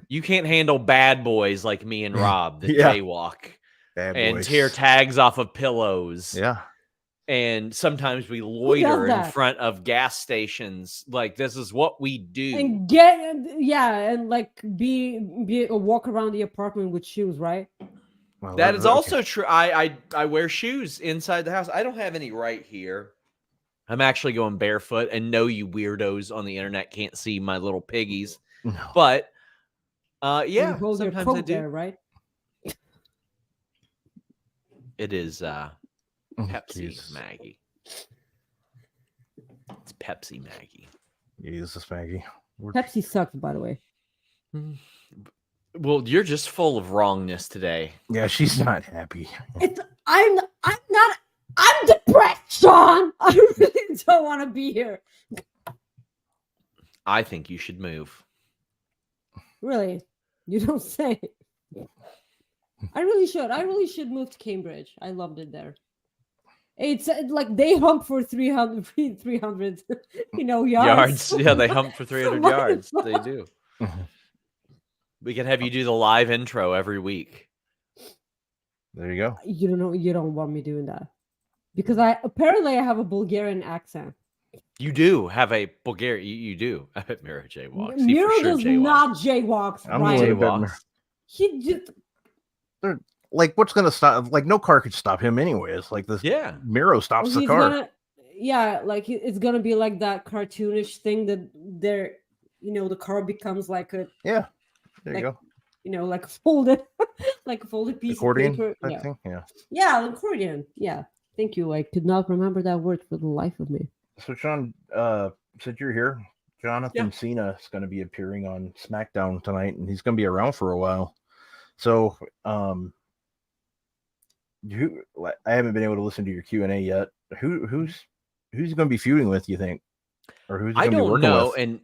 you can't handle bad boys like me and Rob that jaywalk and tear tags off of pillows. Yeah. And sometimes we loiter in front of gas stations. Like, this is what we do. And and like be walk around the apartment with shoes, right? Well, that is also true. I wear shoes inside the house. I don't have any right here. I'm actually going barefoot, and no, you weirdos on the internet can't see my little piggies. No. But yeah, sometimes I do. There, right? It is Pepsi Maggie. It's Pepsi Maggie. Jesus, Maggie. Pepsi sucks, by the way. Well, you're just full of wrongness today. Yeah, she's not happy. I'm depressed, Sean. I really don't want to be here. I think you should move. Really? You don't say. I really should. I really should move to Cambridge. I loved it there. It's like they hump for 300 yards. Yards. Yeah, they hump for 300 So yards. They do. We can have you do the live intro every week. There you go. You don't want me doing that because I have a Bulgarian accent. You do have a Bulgarian. You do. I bet Miro jaywalks. Miro does not jaywalks. I'm Right? Jaywalks. He just like what's gonna stop? Like no car could stop him anyways. Like this. Yeah. Miro stops the car. Like it's gonna be like that cartoonish thing that the car becomes like a There you go. Like a folded piece Accordion of paper. type thing. Yeah, accordion. Yeah. Thank you. I could not remember that word for the life of me. So Sean, since you're here, Jonathan Cena is going to be appearing on SmackDown tonight, and he's going to be around for a while. So, I haven't been able to listen to your Q&A yet. Who's going to be feuding with? You think, or who's I going to be working with?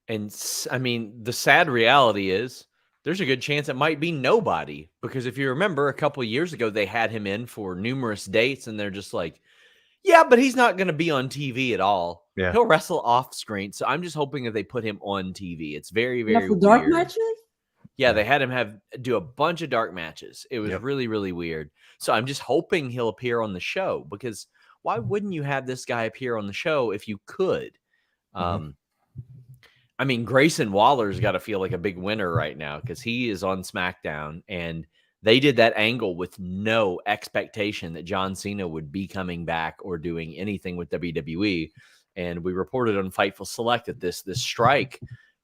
And I mean, the sad reality is there's a good chance it might be nobody, because if you remember a couple of years ago, they had him in for numerous dates, and they're just like, yeah, but he's not going to be on TV at all. Yeah. He'll wrestle off screen. So I'm just hoping that they put him on TV. It's very, very weird. Dark matches? Yeah, they had him do a bunch of dark matches. It was really, really weird. So I'm just hoping he'll appear on the show, because why wouldn't you have this guy appear on the show if you could? I mean, Grayson Waller's got to feel like a big winner right now, because he is on SmackDown, and they did that angle with no expectation that John Cena would be coming back or doing anything with WWE. And we reported on Fightful Select that this strike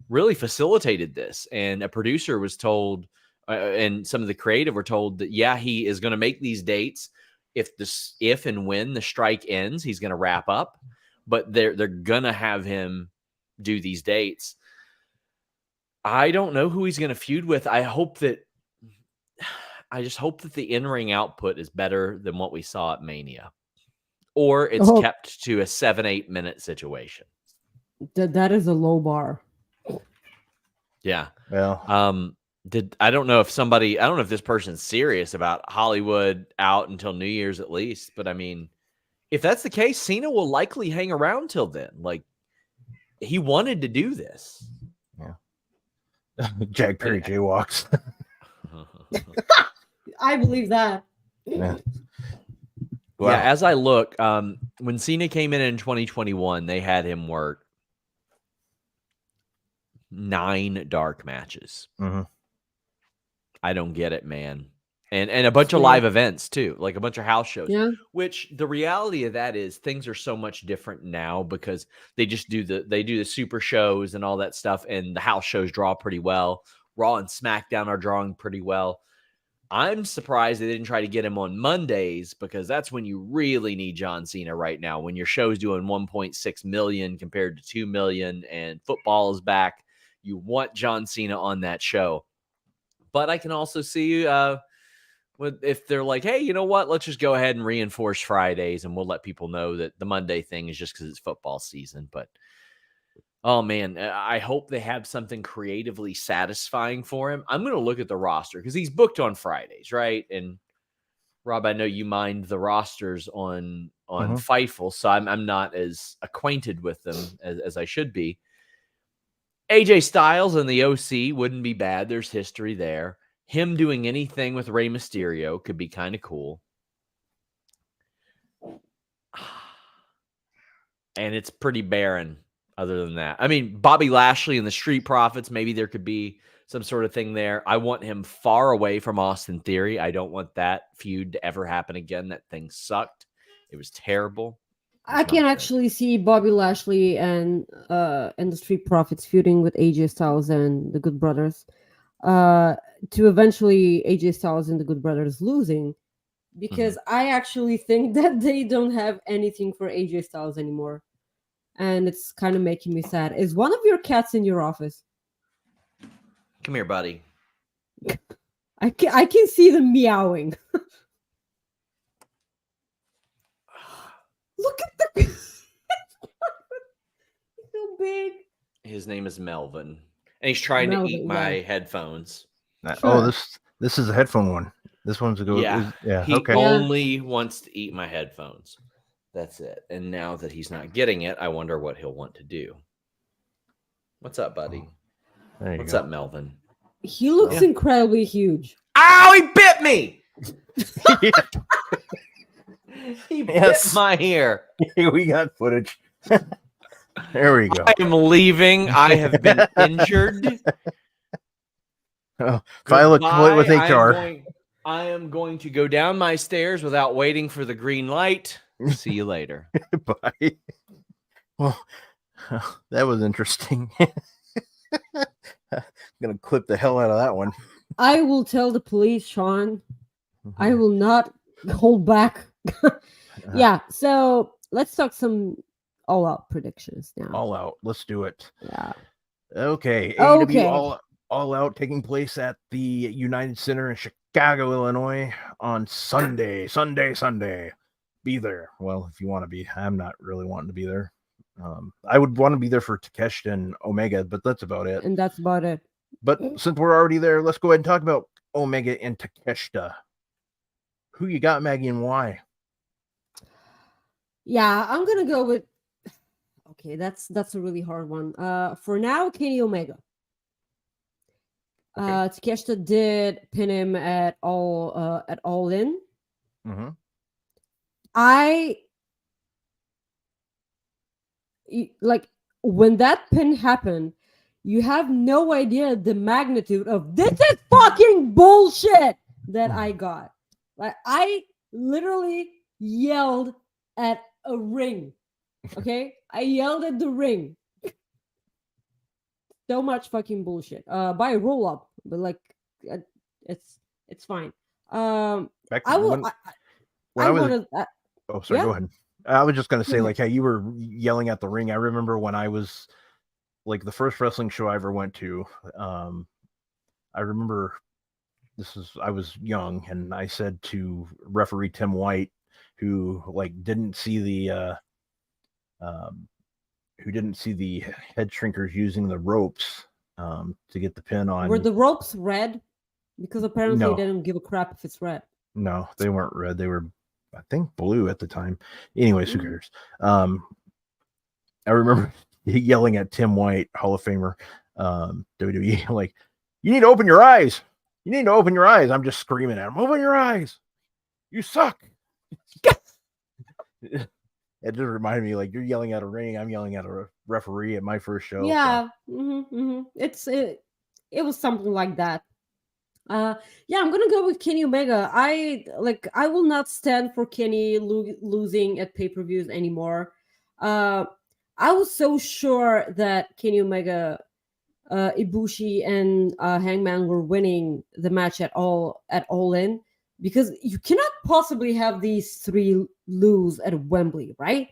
really facilitated this. And a producer was told, and some of the creative were told that, yeah, he is going to make these dates. If and when the strike ends, he's going to wrap up. But they're going to have him do these dates. I don't know who he's going to feud with. I just hope that the in-ring output is better than what we saw at Mania, or it's kept to a 7-8 minute situation. That is a low bar. Yeah. Well, I don't know if this person's serious about Hollywood out until New Year's at least, but I mean, if that's the case, Cena will likely hang around till then. Like, he wanted to do this. Yeah. Jack Perry jaywalks. I believe that. Yeah. Wow. Yeah, as I look, when Cena came in 2021, they had him work 9 dark matches. I don't get it, man. And a bunch of live events too, like a bunch of house shows. Yeah. Which the reality of that is things are so much different now, because they just do the super shows and all that stuff, and the house shows draw pretty well. Raw and SmackDown are drawing pretty well. I'm surprised they didn't try to get him on Mondays, because that's when you really need John Cena right now, when your show's doing 1.6 million compared to 2 million and football is back. You want John Cena on that show. But I can also see if they're like, hey, you know what? Let's just go ahead and reinforce Fridays, and we'll let people know that the Monday thing is just because it's football season. But, oh, man, I hope they have something creatively satisfying for him. I'm going to look at the roster, because he's booked on Fridays, right? And, Rob, I know you mind the rosters on Fightful, so I'm not as acquainted with them as I should be. AJ Styles and the OC wouldn't be bad. There's history there. Him doing anything with Rey Mysterio could be kind of cool. And it's pretty barren other than that. I mean, Bobby Lashley and the Street Profits, maybe there could be some sort of thing there. I want him far away from Austin Theory. I don't want that feud to ever happen again. That thing sucked. It was terrible. I can actually see Bobby Lashley and the Street Profits feuding with AJ Styles and the Good Brothers, to eventually AJ Styles and the Good Brothers losing, because I actually think that they don't have anything for AJ Styles anymore, and it's kind of making me sad. Is one of your cats in your office? Come here, buddy. I can see them meowing. Look at the so big. His name is Melvin, and he's trying to eat my headphones. Sure. Oh, this is a headphone one. This one's a go. Yeah, yeah. He only wants to eat my headphones. That's it. And now that he's not getting it, I wonder what he'll want to do. What's up, buddy? What's up, Melvin? He looks incredibly huge. Ow, he bit me! He bit my ear. We got footage. There we go. I am leaving. I have been injured. File a complaint with HR. I am going to go down my stairs without waiting for the green light. See you later. Bye. Well, that was interesting. I'm gonna clip the hell out of that one. I will tell the police, Sean. I will not hold back. Yeah, so let's talk some All Out predictions now. All Out. Let's do it. Yeah. Okay. AEW All Out taking place at the United Center in Chicago, Illinois on Sunday. Be there. Well, if you want to be. I'm not really wanting to be there. I would want to be there for Takeshita and Omega, but that's about it. And that's about it. But since we're already there, let's go ahead and talk about Omega and Takeshita. Who you got, Maggie, and why? Yeah, I'm gonna go with. Okay, that's a really hard one. For now, Kenny Omega. Takeshita did pin him at All In. Mm-hmm. Like when that pin happened, you have no idea the magnitude of this is fucking bullshit that I got. Like I literally yelled at a ring. Okay, I yelled at the ring. So much fucking bullshit. By a roll up, but like it's fine. Go ahead. I was just gonna say, like, how you were yelling at the ring. I remember when I was like the first wrestling show I ever went to. I remember I was young, and I said to referee Tim White, who didn't see the head shrinkers using the ropes to get the pin on. Were the ropes red? Because apparently they didn't give a crap if it's red. No, they weren't red. They were, I think, blue at the time. Anyways, who cares? I remember yelling at Tim White, Hall of Famer, WWE, like, you need to open your eyes. You need to open your eyes. I'm just screaming at him, open your eyes. You suck. It just reminded me, like, you're yelling at a ring. I'm yelling at a referee at my first show. Yeah. So. It was something like that. I'm gonna go with Kenny Omega. I will not stand for Kenny losing at pay-per-views anymore. I was so sure that Kenny Omega, Ibushi, and Hangman were winning the match at All In, because you cannot possibly have these three lose at Wembley, right?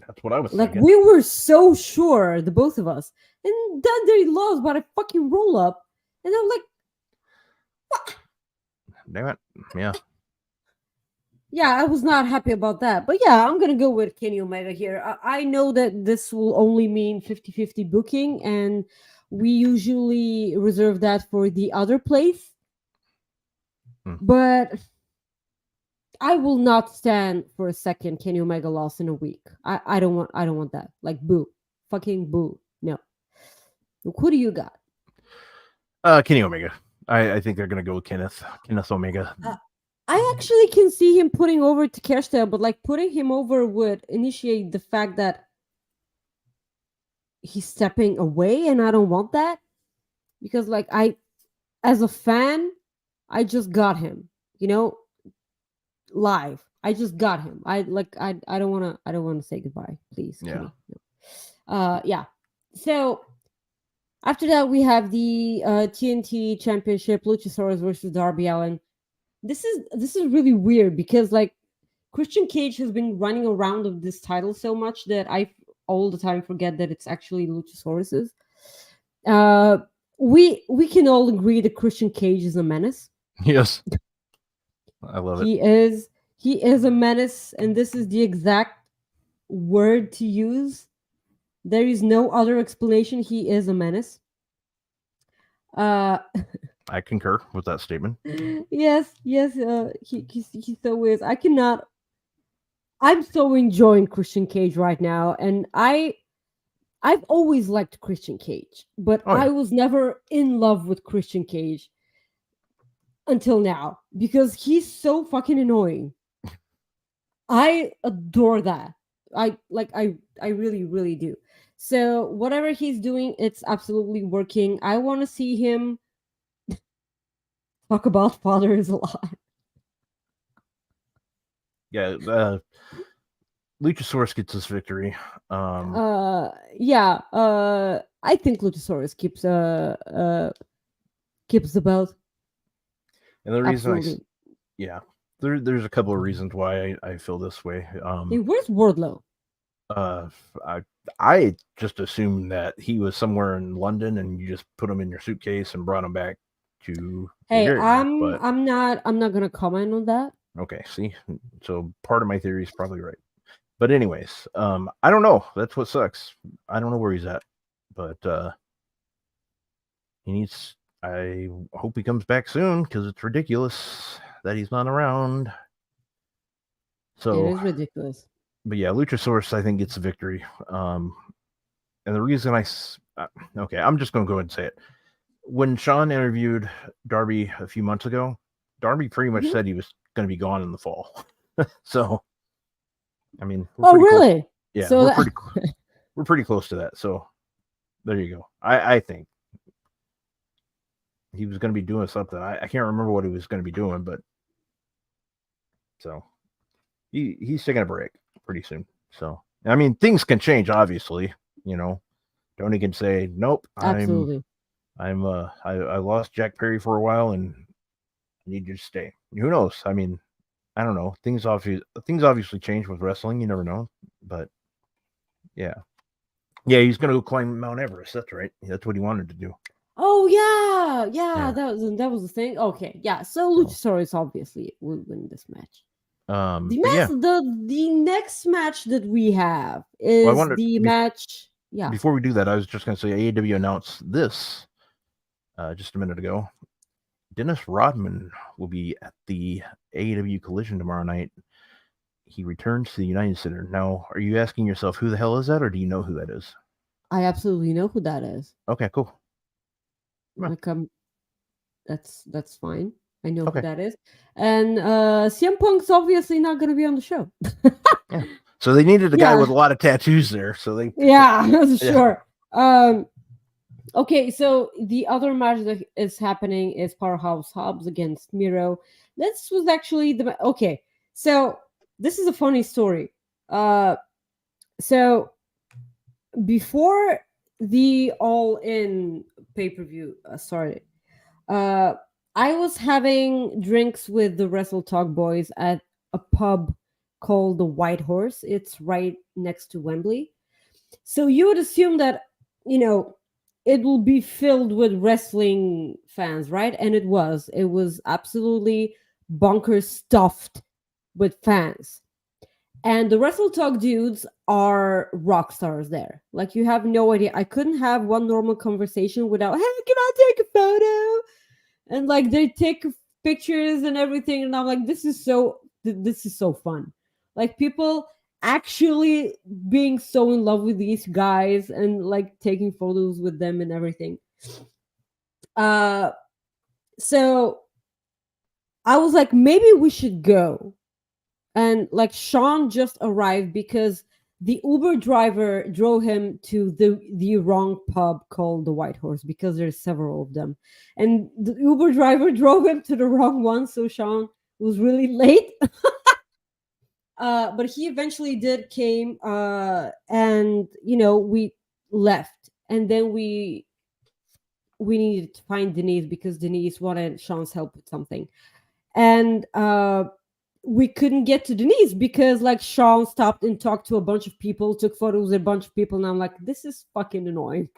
That's what I was like. Thinking. We were so sure, the both of us, and then they lost by a fucking roll up, and I'm like, what? Damn it. Yeah. Yeah, I was not happy about that. But yeah, I'm going to go with Kenny Omega here. I know that this will only mean 50-50 booking, and we usually reserve that for the other place. But I will not stand for a second Kenny Omega loss in a week. I don't want that. Like, boo. Fucking boo. No. Who do you got? Kenny Omega. I think they're going to go with Kenneth Omega. I actually can see him putting over Takeshita, but like putting him over would initiate the fact that he's stepping away, and I don't want that, because like as a fan, I just got him, live. I just got him. I don't want to say goodbye, please. Yeah. Yeah. So after that, we have the TNT Championship, Luchasaurus versus Darby Allin. This is really weird, because like Christian Cage has been running around with this title so much that I all the time forget that it's actually Luchasaurus's. We can all agree that Christian Cage is a menace. Yes. I love it. He is a menace, and this is the exact word to use. There is no other explanation. He is a menace. I concur with that statement. Yes. He so is. I cannot I'm so enjoying Christian Cage right now, and I've always liked Christian Cage, but I was never in love with Christian Cage until now because he's so fucking annoying. I adore that. I really, really do. So whatever he's doing, it's absolutely working. I want to see him talk about fathers a lot. Yeah, Luchasaurus gets this victory. I think Luchasaurus keeps the belt. And the reason there's a couple of reasons why I feel this way. Hey, where's Wardlow? I just assumed that he was somewhere in London and you just put him in your suitcase and brought him back to. Hey, I'm not gonna comment on that. Okay, see, so part of my theory is probably right. But anyways, I don't know. That's what sucks. I don't know where he's at, but he needs. I hope he comes back soon because it's ridiculous that he's not around. So it is ridiculous. But yeah, Luchasaurus I think gets a victory. And the reason I'm just going to go ahead and say it. When Sean interviewed Darby a few months ago, Darby pretty much said he was going to be gone in the fall. So. I mean, really? Close. Yeah, so we're pretty close to that. So there you go. I think he was going to be doing something. I can't remember what he was going to be doing, but so he's taking a break pretty soon. So I mean, things can change. Obviously, Tony can say, "Nope, absolutely. I lost Jack Perry for a while, and I need you to stay." Who knows? I mean. I don't know. Things obviously change with wrestling. You never know. But yeah, he's gonna go climb Mount Everest. That's right. That's what he wanted to do. Oh yeah. That was the thing. Okay, yeah. So Luchasaurus obviously will win this match. The next match that we have is the match. Yeah. Before we do that, I was just gonna say AEW announced this just a minute ago. Dennis Rodman will be at the AEW Collision tomorrow night. He returns to the United Center. Now, are you asking yourself who the hell is that, or do you know who that is? I absolutely know who that is. Okay, cool. That's fine. I know who that is. And CM Punk's obviously not going to be on the show. Yeah. So they needed a guy with a lot of tattoos there. So they. Yeah, that's sure. Okay, so the other match that is happening is Powerhouse Hobbs against Miro. This was actually okay. So this is a funny story. So before the All In pay-per-view started, I was having drinks with the Wrestle Talk boys at a pub called the White Horse. It's right next to Wembley. So you would assume that, it will be filled with wrestling fans, right? And it was absolutely bonkers stuffed with fans. And the Wrestle Talk dudes are rock stars there. Like, you have no idea. I couldn't have one normal conversation without, hey, can I take a photo? And like, they take pictures and everything. And I'm like, this is so fun. Like, people actually being so in love with these guys and like taking photos with them and everything. So I was like, maybe we should go. And like, Sean just arrived because the Uber driver drove him to the wrong pub called the White Horse because there's several of them. And the Uber driver drove him to the wrong one. So Sean was really late. But he eventually came, and we left, and then we needed to find Denise because Denise wanted Sean's help with something, and we couldn't get to Denise because like Sean stopped and talked to a bunch of people, took photos with a bunch of people, and I'm like, this is fucking annoying.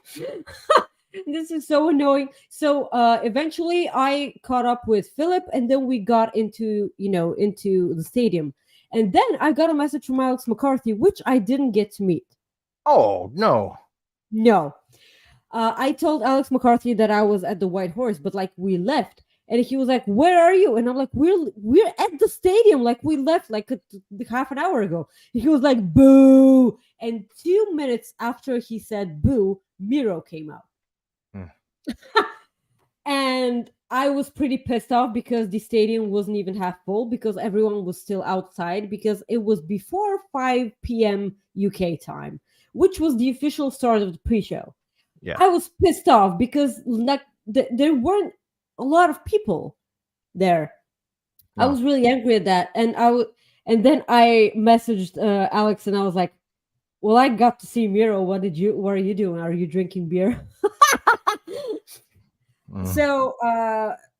This is so annoying. So eventually I caught up with Philip, and then we got into the stadium. And then I got a message from Alex McCarthy, which I didn't get to meet. Oh, no. No. I told Alex McCarthy that I was at the White Horse, but like, we left. And he was like, "Where are you?" And I'm like, "We're at the stadium. Like we left like half an hour ago." He was like, "Boo!" And 2 minutes after he said "boo," Miro came out. And I was pretty pissed off because the stadium wasn't even half full because everyone was still outside because it was before 5 p.m. UK time, which was the official start of the pre-show. Yeah, I was pissed off because like there weren't a lot of people there. No. I was really angry at that, and then I messaged Alex, and I was like, "Well, I got to see Miro. What are you doing? Are you drinking beer?" So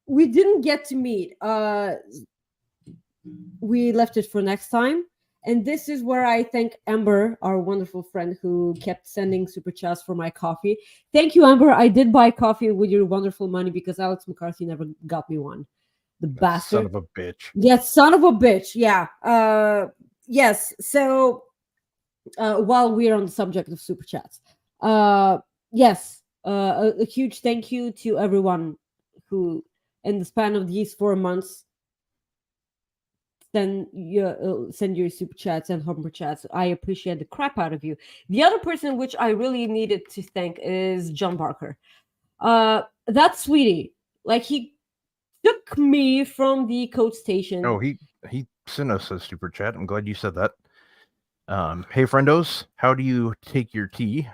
we didn't get to meet. We left it for next time. And this is where I thank Amber, our wonderful friend who kept sending super chats for my coffee. Thank you, Amber. I did buy coffee with your wonderful money because Alex McCarthy never got me one. The bastard. Son of a bitch. Yes, son of a bitch. Yeah. Yes. So while we're on the subject of super chats, yes, a huge thank you to everyone who, in the span of these 4 months, send your super chats and humper chats. I appreciate the crap out of you. The other person which I really needed to thank is John Barker. That sweetie, like he took me from the coach station. Oh, he sent us a super chat. I'm glad you said that. Hey friendos, how do you take your tea?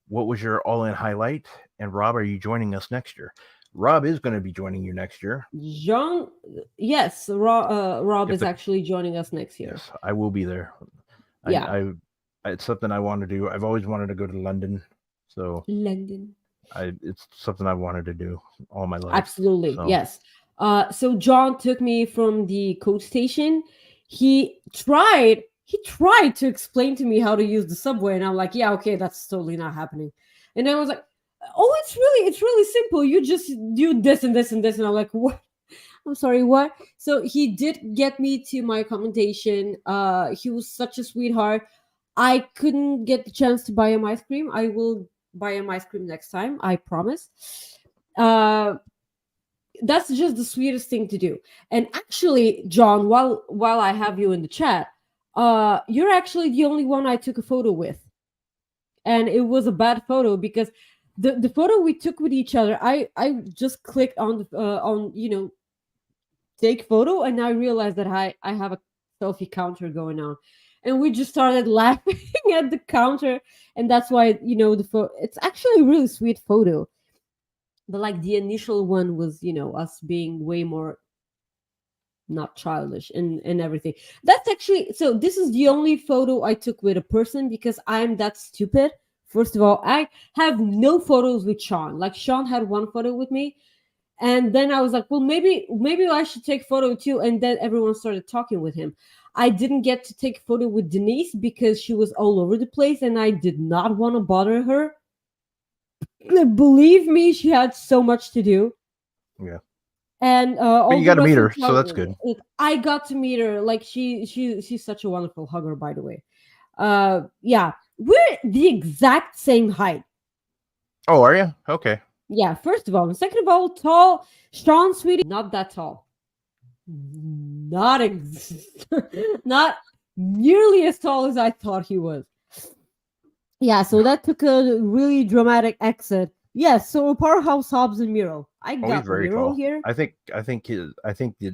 What was your all-in highlight? And Rob, are you joining us next year? Rob is going to be joining you next year. Yes, Rob is actually joining us next year. Yes, I will be there. Yeah, it's something I want to do. I've always wanted to go to London, so it's something I wanted to do all my life. Absolutely, so. Yes. So John took me from the coach station. He tried to explain to me how to use the subway, and I'm like, yeah, okay, that's totally not happening. And I was like, oh, it's really simple. You just do this and this and this. And I'm like, what? I'm sorry, what? So he did get me to my commentation. He was such a sweetheart. I couldn't get the chance to buy him ice cream. I will buy him ice cream next time. I promise. That's just the sweetest thing to do. And actually, John, while I have you in the chat, you're actually the only one I took a photo with. And it was a bad photo because the photo we took with each other, I just clicked on take photo, and I realized that I have a selfie counter going on, and we just started laughing at the counter, and that's why the photo. It's actually a really sweet photo, but like the initial one was us being way more not childish and everything. That's actually so. This is the only photo I took with a person because I'm that stupid. First of all, I have no photos with Sean. Like Sean had one photo with me, and then I was like, well, maybe I should take photo too. And then everyone started talking with him. I didn't get to take a photo with Denise because she was all over the place, and I did not want to bother her. Believe me, she had so much to do. Yeah. And but you got to meet her, so that's good. I got to meet her. Like she's such a wonderful hugger, by the way. Yeah, we're the exact same height. Oh, are you? Okay. Yeah, first of all. And second of all, tall. Sean, sweetie, not that tall. Not nearly as tall as I thought he was. Yeah, so that took a really dramatic exit. Yes, so Powerhouse Hobbs and Miro. I got Miro here. I think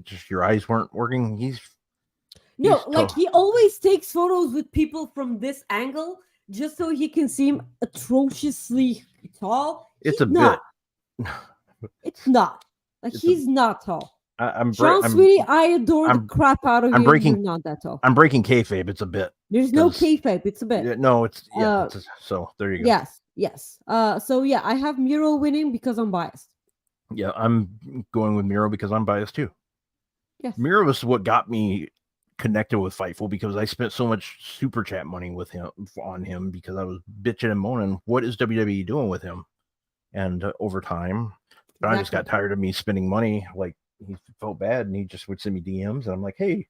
just your eyes weren't working. He's like he always takes photos with people from this angle just so he can seem atrociously tall. It's not. It's not. Like he's not tall. Sweetie, I adore the crap out of you. You're not that tall. I'm breaking kayfabe. It's a bit. There's no kayfabe. It's a bit. No, so there you go. Yes. So yeah, I have Miro winning because I'm biased. Yeah, I'm going with Miro because I'm biased too. Yes. Miro was what got me connected with Fightful because I spent so much super chat money with him because I was bitching and moaning. What is WWE doing with him? And over time, John just got tired of me spending money. Like he felt bad, and he just would send me DMs, and I'm like, "Hey,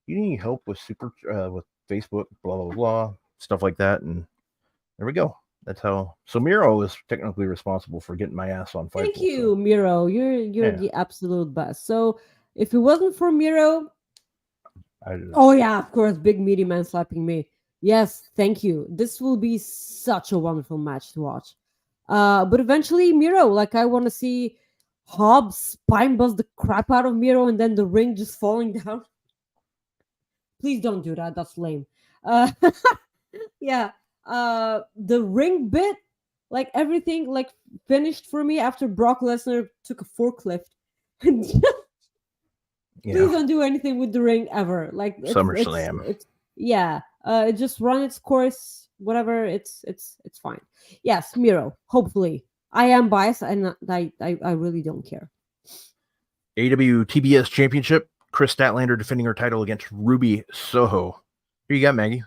you need help with with Facebook, blah blah blah, stuff like that." And there we go. That's how. So Miro is technically responsible for getting my ass on Fightful. Thank you, Miro. You're the absolute best. So if it wasn't for Miro, oh yeah, of course, big meaty man slapping me. Yes, thank you. This will be such a wonderful match to watch. But eventually, Miro, like I want to see Hobbs spine bust the crap out of Miro and then the ring just falling down. Please don't do that. That's lame. Yeah. The ring bit, like everything, like finished for me after Brock Lesnar took a forklift. Please don't do anything with the ring ever. Like SummerSlam. It just run its course. Whatever. It's fine. Yes, Miro. Hopefully, I am biased, and I really don't care. AEW TBS Championship. Chris Statlander defending her title against Ruby Soho. Who you got, Maggie?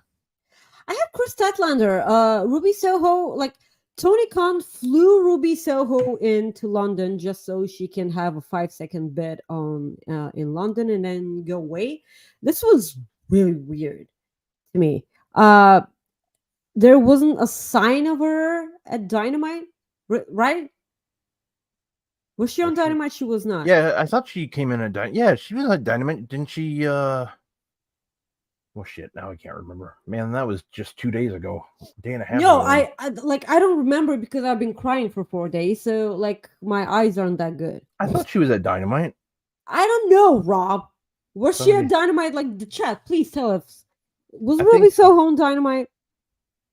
I have Chris Statlander. Ruby Soho, like Tony Khan flew Ruby Soho into London just so she can have a 5-second bid on in London and then go away. This was really weird to me. There wasn't a sign of her at Dynamite, right? Was she on Dynamite? She was not. Yeah, I thought she came in at Dynamite. Yeah, she was at Dynamite. Didn't she? Well, shit. Now I can't remember. Man, that was just 2 days ago. Day and a half. No, ago. I don't remember because I've been crying for 4 days. So like my eyes aren't that good. I thought she was at Dynamite. I don't know, Rob. Was she at Dynamite? Like the chat, please tell us. Was Ruby Soho on Dynamite?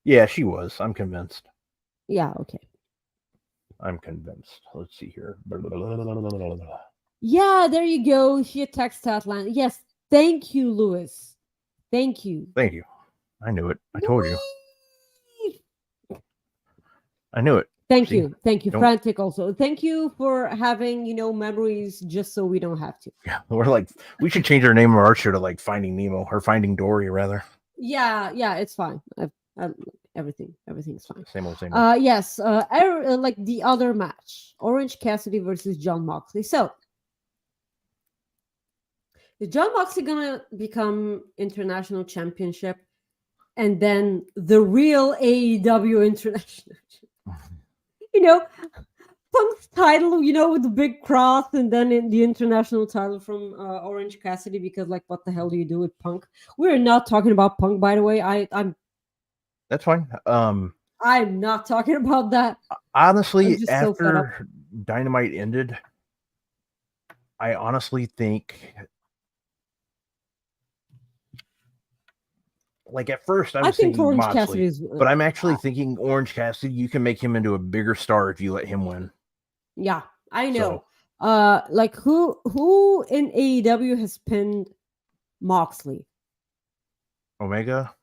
Yeah, she was. I'm convinced. Yeah. Okay. I'm convinced. Let's see here. Yeah, there you go. She attacks Statlander. Yes, thank you, Lewis. Thank you. Thank you. I knew it. I told you. I knew it. Thank you. Thank you. Frantic also. Thank you for having, memories just so we don't have to. Yeah, we're like, we should change our name of our show to like Finding Nemo or Finding Dory rather. Yeah, it's fine. Everything's fine. Same old. Yes. Like the other match, Orange Cassidy versus Jon Moxley. So, is Jon Moxley gonna become international championship, and then the real AEW international? Punk's title, with the big cross, and then in the international title from Orange Cassidy. Because, like, what the hell do you do with Punk? We're not talking about Punk, by the way. I'm. That's fine. I'm not talking about that. Honestly, after Dynamite ended, I honestly think, like at first I was thinking Orange Moxley, Cassidy's, but I'm actually thinking Orange Cassidy. You can make him into a bigger star if you let him win. Yeah, I know. So, like who in AEW has pinned Moxley? Omega.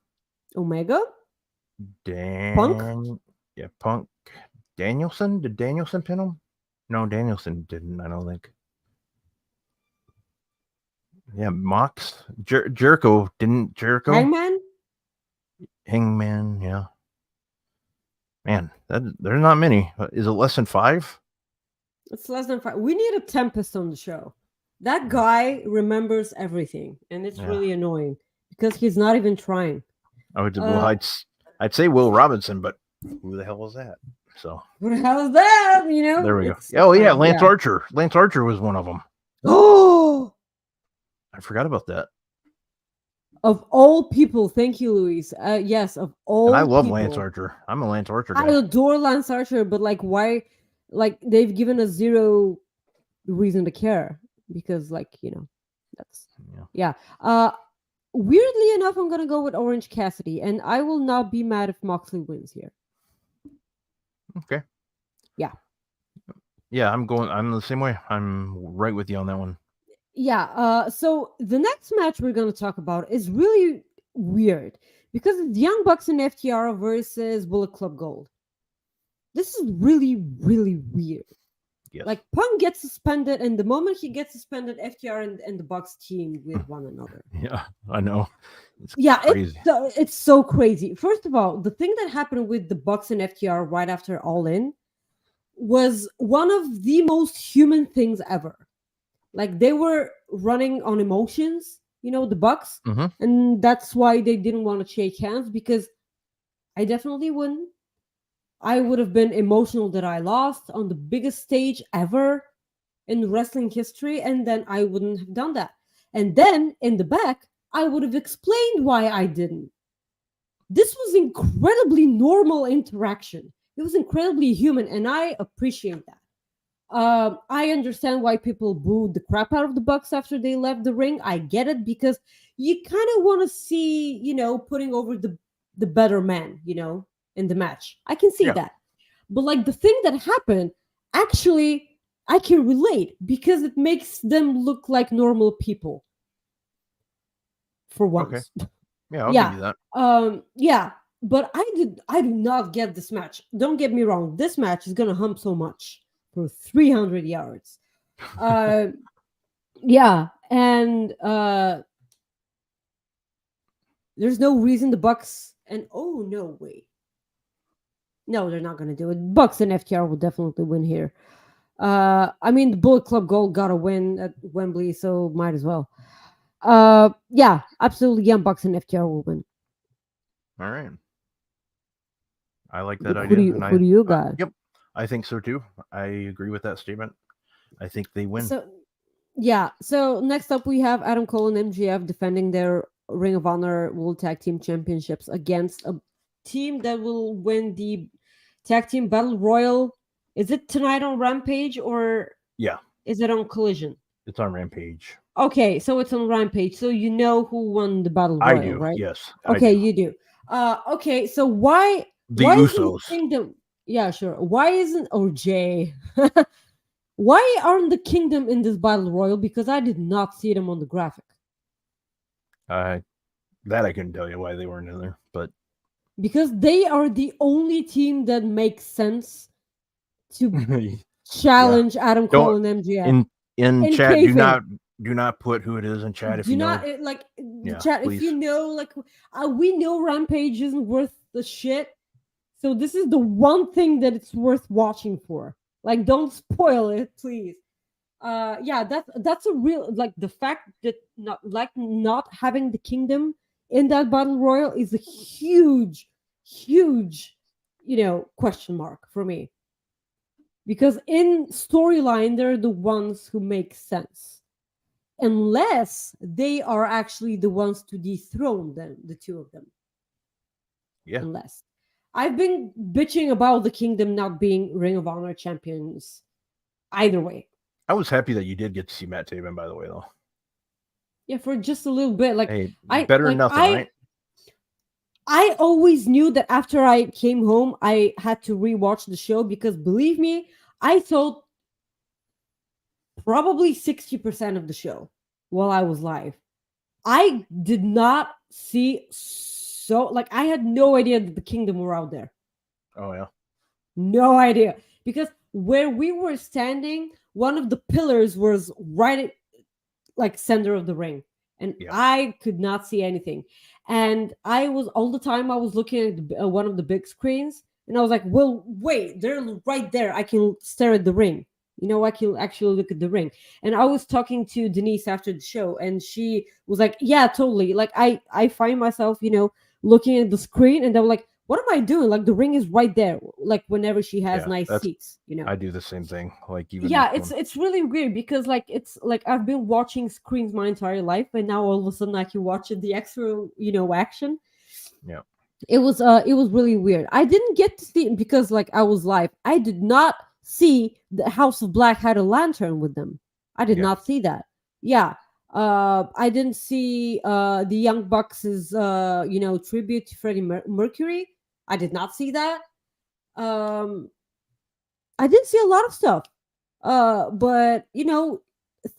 Punk? Yeah, Punk. Danielson? Did Danielson pin him? No, Danielson didn't, I don't think. Yeah, Mox. Jericho. Didn't Jericho? Hangman, yeah. Man, there's not many. Is it less than 5? It's less than 5. We need a Tempest on the show. That guy remembers everything, and it's really annoying because he's not even trying. I'd say Will Robinson, but who the hell is that? So what the hell is that? There we go. Oh yeah, Lance Archer. Lance Archer was one of them. Oh, I forgot about that. Of all people, thank you, Luis. Yes, of all. And I love Lance Archer. I'm a Lance Archer guy. I adore Lance Archer, but like, why? Like, they've given us zero reason to care because, like, that's weirdly enough, I'm gonna go with Orange Cassidy, and I will not be mad if Moxley wins here. Okay. Yeah. Yeah, I'm the same way. I'm right with you on that one. Yeah. So the next match we're gonna talk about is really weird because it's Young Bucks and FTR versus Bullet Club Gold. This is really, really weird. Yes. Like, Punk gets suspended, and the moment he gets suspended, FTR and the Bucks team with one another. Yeah, I know. It's crazy. It's so crazy. First of all, the thing that happened with the Bucks and FTR right after All In was one of the most human things ever. Like, they were running on emotions, the Bucks, and that's why they didn't want to shake hands, because I definitely wouldn't. I would have been emotional that I lost on the biggest stage ever in wrestling history, and then I wouldn't have done that. And then in the back, I would have explained why I didn't. This was incredibly normal interaction. It was incredibly human, and I appreciate that. I understand why people booed the crap out of the Bucks after they left the ring. I get it, because you kind of want to see, putting over the better man, in the match. I can see that. But like the thing that happened, actually, I can relate because it makes them look like normal people. For once. Okay. Yeah, I'll give you that. Yeah, but I do not get this match. Don't get me wrong. This match is gonna hump so much for 300 yards. Yeah, and there's no reason the Bucks and no, they're not gonna do it. Bucks and FTR will definitely win here. I mean, the Bullet Club Gold got a win at Wembley, so might as well. Yeah, absolutely. Young Bucks and FTR will win. All right. I like that idea. Who do you got? Yep, I think so too. I agree with that statement. I think they win. So next up we have Adam Cole and MJF defending their Ring of Honor World Tag Team Championships against a team that will win the Tag Team Battle Royal. Is it tonight on Rampage or is it on Collision? It's on Rampage. Okay, so it's on Rampage. So you know who won the Battle Royal, I do, right? Yes. Okay, you do. Okay, so why Usos? Kingdom? Yeah, sure. Why isn't Jay? Why aren't the Kingdom in this Battle Royal? Because I did not see them on the graphic. That I couldn't tell you why they weren't in there, but because they are the only team that makes sense to challenge Adam Cole and MJF. In chat, do not put who it is in chat. If Chat. Please. If you know, we know Rampage isn't worth the shit. So this is the one thing that it's worth watching for. Like, don't spoil it, please. That's a real the fact that not having the Kingdom in that Battle Royal is a huge question mark for me. Because in storyline, they're the ones who make sense. Unless they are actually the ones to dethrone them, the two of them. Yeah. Unless. I've been bitching about the Kingdom not being Ring of Honor champions either way. I was happy that you did get to see Matt Taven, by the way, though. Yeah, for just a little bit. Better than nothing, right? I always knew that after I came home, I had to rewatch the show because, believe me, I thought probably 60% of the show while I was live. I did not see I had no idea that the Kingdom were out there. Oh, yeah. No idea. Because where we were standing, one of the pillars was right at center of the ring. And I could not see anything. And I was looking at one of the big screens, and I was like, well, wait, they're right there. I can stare at the ring. I can actually look at the ring. And I was talking to Denise after the show, and she was like, yeah, totally. I find myself, looking at the screen, and I'm like, what am I doing? The ring is right there. Whenever she has nice seats, I do the same thing. It's really weird because it's I've been watching screens my entire life, and now all of a sudden I can watch the actual action. Yeah, it was really weird. I didn't get to see it because I was live. I did not see the House of Black had a lantern with them. I did not see that. Yeah. I didn't see the Young Bucks' tribute to Freddie Mercury. I did not see that. I didn't see a lot of stuff. But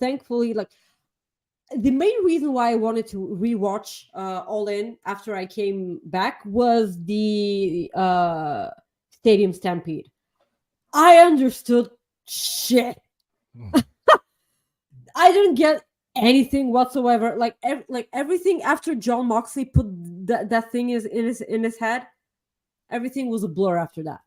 thankfully, the main reason why I wanted to rewatch All In after I came back was the Stadium Stampede. I understood shit. I didn't get anything whatsoever. Everything after John Moxley put that thing in his head, everything was a blur after that.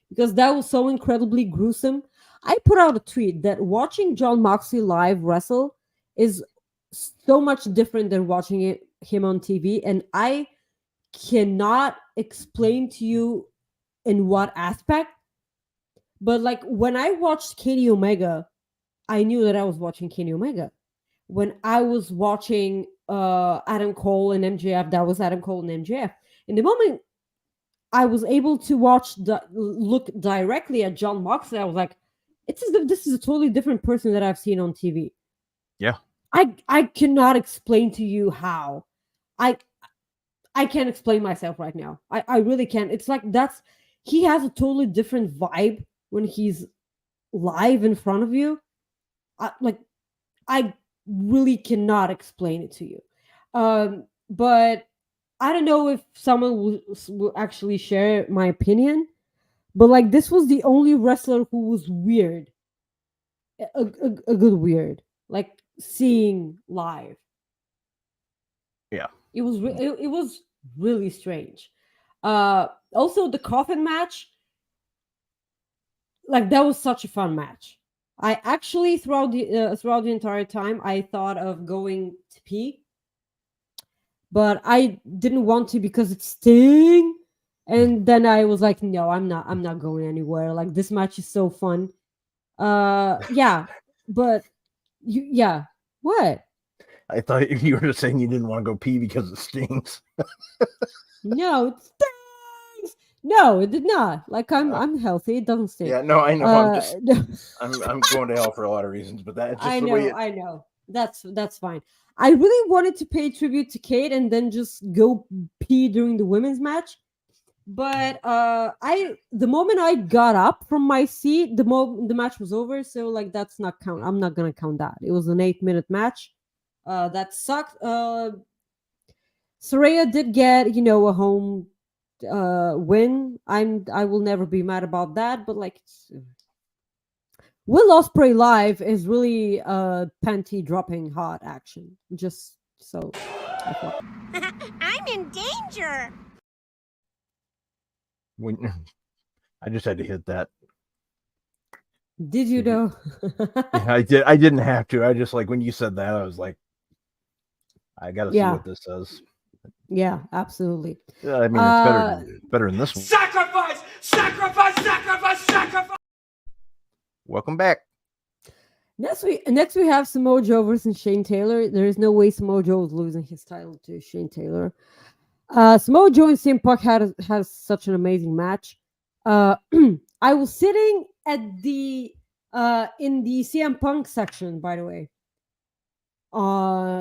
Because that was so incredibly gruesome. I put out a tweet that watching John Moxley live wrestle is so much different than watching him on TV, and I cannot explain to you in what aspect. But like when I watched Kenny Omega, I knew that I was watching Kenny Omega. When I was watching Adam Cole and MJF, that was Adam Cole and MJF. In the moment I was able to look directly at John Moxley, I was like, it's as if this is a totally different person that I've seen on TV. Yeah. I cannot explain to you how. I can't explain myself right now. I really can't. It's like he has a totally different vibe when he's live in front of you. I really cannot explain it to you. But I don't know if someone will actually share my opinion, but like this was the only wrestler who was weird, a good weird, like seeing live. Yeah, it was really strange. Also, the coffin match, like that was such a fun match. I actually throughout the entire time I thought of going to pee, but I didn't want to because it's Sting. And then I was like, no, I'm not going anywhere. Like this match is so fun. Yeah, but yeah. What? I thought you were just saying you didn't want to go pee because it stings. No, it stings. No, it did not. Like I'm healthy. It doesn't stink. Yeah, no, I know. I'm going to hell for a lot of reasons, but that's just I the know. way I know. That's fine. I really wanted to pay tribute to Kate and then just go pee during the women's match. But the moment I got up from my seat, the match was over. So like that's not count. I'm not gonna count that. It was an 8-minute match. That sucked. Saraya did get a home win. I will never be mad about that. But like, Will Ospreay live is really panty dropping hot action. Just so. I'm in danger. I just had to hit that. Did you know? Yeah, I did. I didn't have to. I just like when you said that, I was like, I gotta see what this says. Yeah, absolutely. Yeah, I mean, it's better than this one. Sacrifice! Sacrifice! Sacrifice! Sacrifice! Welcome back. Next we have Samoa Joe versus Shane Taylor. There is no way Samoa Joe is losing his title to Shane Taylor. Samoa Joe and CM Punk has such an amazing match. I was sitting at the in the CM Punk section, by the way,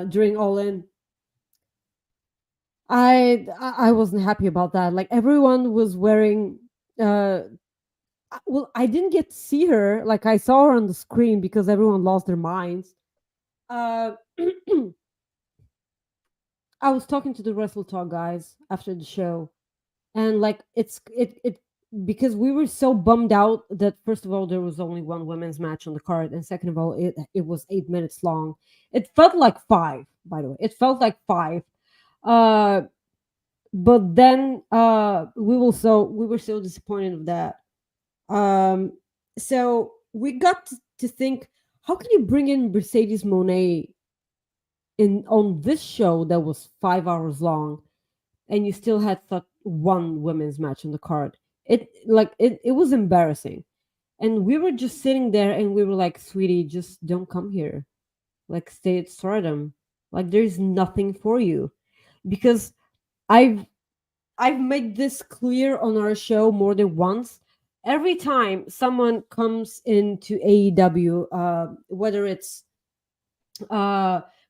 during All In. I wasn't happy about that. Like everyone was wearing well, I didn't get to see her. Like I saw her on the screen because everyone lost their minds. I was talking to the Wrestle Talk guys after the show, and like it because we were so bummed out that first of all there was only one women's match on the card, and second of all it was 8 minutes long. It felt like 5, by the way. It felt like 5. But then we were so disappointed of that. So we got to think, how can you bring in Mercedes Moné on this show that was 5 hours long, and you still had one women's match on the card? It was embarrassing, and we were just sitting there, and we were like, "Sweetie, just don't come here. Like, stay at Stardom. Like, there's nothing for you," because I've made this clear on our show more than once. Every time someone comes into AEW, whether it's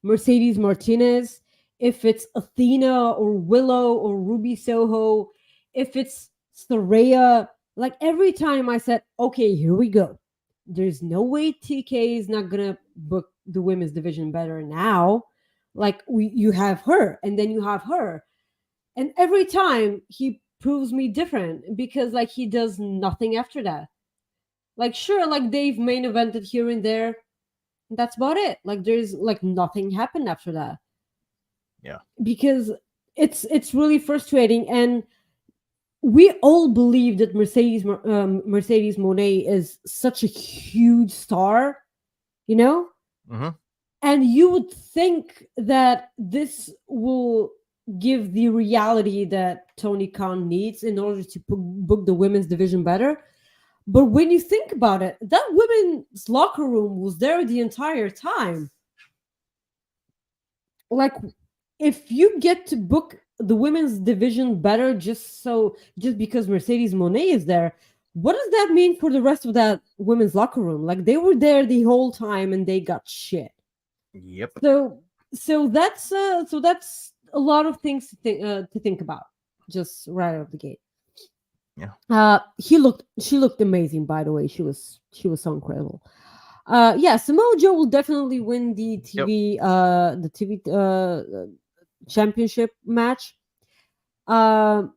Mercedes Martinez, if it's Athena or Willow or Ruby Soho, if it's Saraya, like every time I said, okay, here we go. There's no way TK is not gonna book the women's division better now. Like you have her, and then you have her. And every time he proves me different because like he does nothing after that. Like sure, like they've main evented here and there. That's about it. Like there's like nothing happened after that. Yeah. Because it's really frustrating, and we all believe that Mercedes Moné is such a huge star, you know? Mm-hmm. And you would think that this will give the reality that Tony Khan needs in order to book the women's division better. But when you think about it, that women's locker room was there the entire time. Like, if you get to book the women's division better just because Mercedes Moné is there, what does that mean for the rest of that women's locker room? Like, they were there the whole time and they got shit. Yep. So that's a lot of things to think about just right out of the gate. Yeah. She looked amazing, by the way. She was so incredible. Samoa Joe will definitely win the TV championship match. The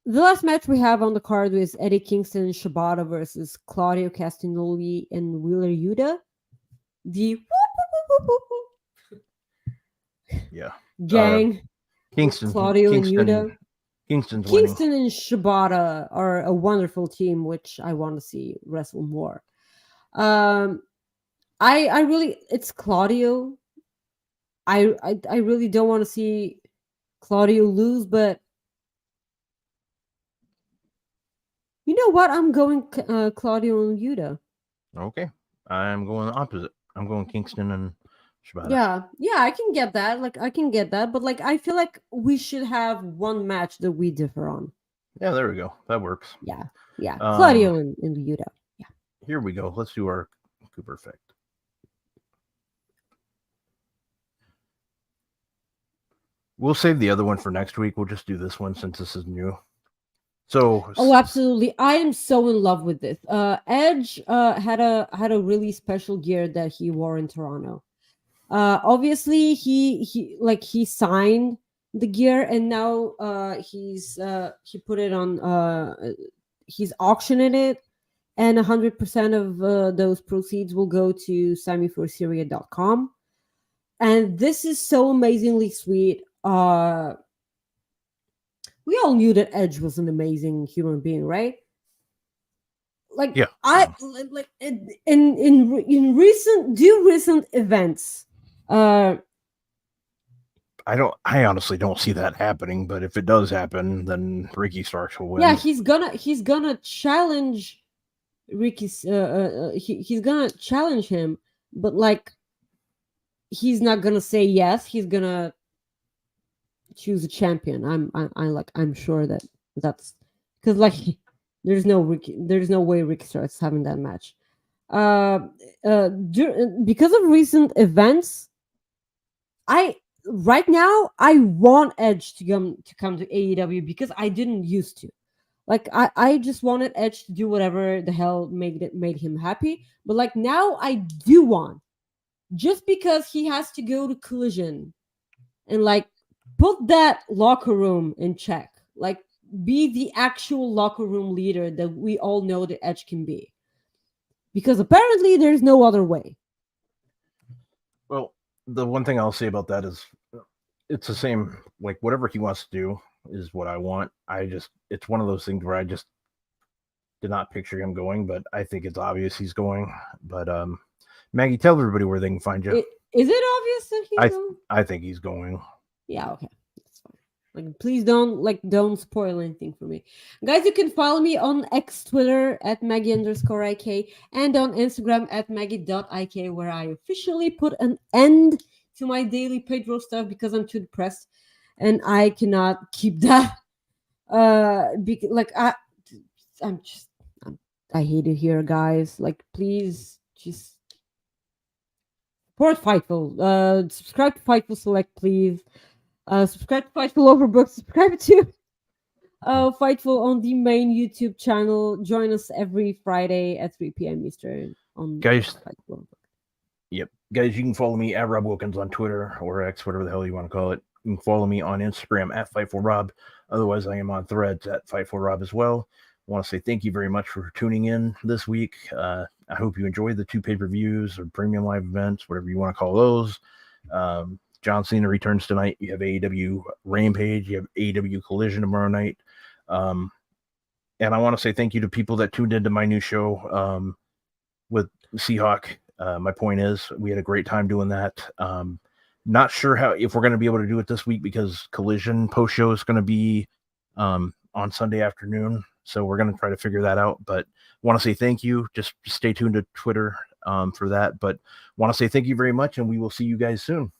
last match we have on the card is Eddie Kingston and Shibata versus Claudio Castagnoli and Wheeler Yuta. The gang. Kingston, Claudio and Yuta. Kingston and Shibata are a wonderful team, which I want to see wrestle more. It's Claudio. I really don't want to see Claudio lose, but you know what? I'm going Claudio and Yuta. Okay, I'm going the opposite. I'm going Kingston and Shibata. Yeah, I can get that. Like, I can get that, but like, I feel like we should have one match that we differ on. Yeah, there we go. That works. Yeah. Claudio and Yuta. Yeah. Here we go. Let's do our Cooper effect. We'll save the other one for next week. We'll just do this one since this is new. So. Oh, absolutely! I am so in love with this. Edge had a really special gear that he wore in Toronto. Obviously, he signed the gear, and now he put it on. He's auctioning it, and 100% of those proceeds will go to SamiForSyria.com. And this is so amazingly sweet. We all knew that Edge was an amazing human being, right? Like, yeah. In recent events. I honestly don't see that happening, but if it does happen, then Ricky Starks will win. Yeah, he's gonna challenge Ricky's. He's gonna challenge him, but like, he's not gonna say yes. He's gonna choose a champion. I'm sure that's because like there's no way Ricky Starks having that match. Because of recent events, right now I want Edge to come to AEW because I didn't used to. Like, I just wanted Edge to do whatever the hell made him happy. But like, now I do want, just because he has to go to Collision and like put that locker room in check. Like, be the actual locker room leader that we all know that Edge can be. Because apparently there's no other way. Well, the one thing I'll say about that is it's the same, like, whatever he wants to do is what I want. It's one of those things where I just did not picture him going, but I think it's obvious he's going. But Maggie, tell everybody where they can find you. Is it obvious that he's going? I think he's going. Yeah, okay. That's fine. Like, please don't spoil anything for me. Guys, you can follow me on X Twitter at Maggie_IK and on Instagram at Maggie.IK, where I officially put an end to my daily Pedro stuff because I'm too depressed and I cannot keep that. I hate it here, guys. Like, please just support Fightful. Subscribe to Fightful Select, please. Subscribe to Fightful Overbooked. Subscribe to Fightful on the main YouTube channel. Join us every Friday at 3 p.m. Eastern on guys. Fightful. Yep, guys, you can follow me at Rob Wilkins on Twitter or X, whatever the hell you want to call it. You can follow me on Instagram at FightfulRob. Otherwise, I am on Threads at FightfulRob as well. I want to say thank you very much for tuning in this week. I hope you enjoyed the 2 pay-per-views or premium live events, whatever you want to call those. John Cena returns tonight. You have AEW Rampage. You have AEW Collision tomorrow night. And I want to say thank you to people that tuned into my new show with Seahawk. My point is, we had a great time doing that. Not sure if we're going to be able to do it this week because Collision post show is going to be on Sunday afternoon. So we're going to try to figure that out. But want to say thank you. Just stay tuned to Twitter for that. But want to say thank you very much, and we will see you guys soon.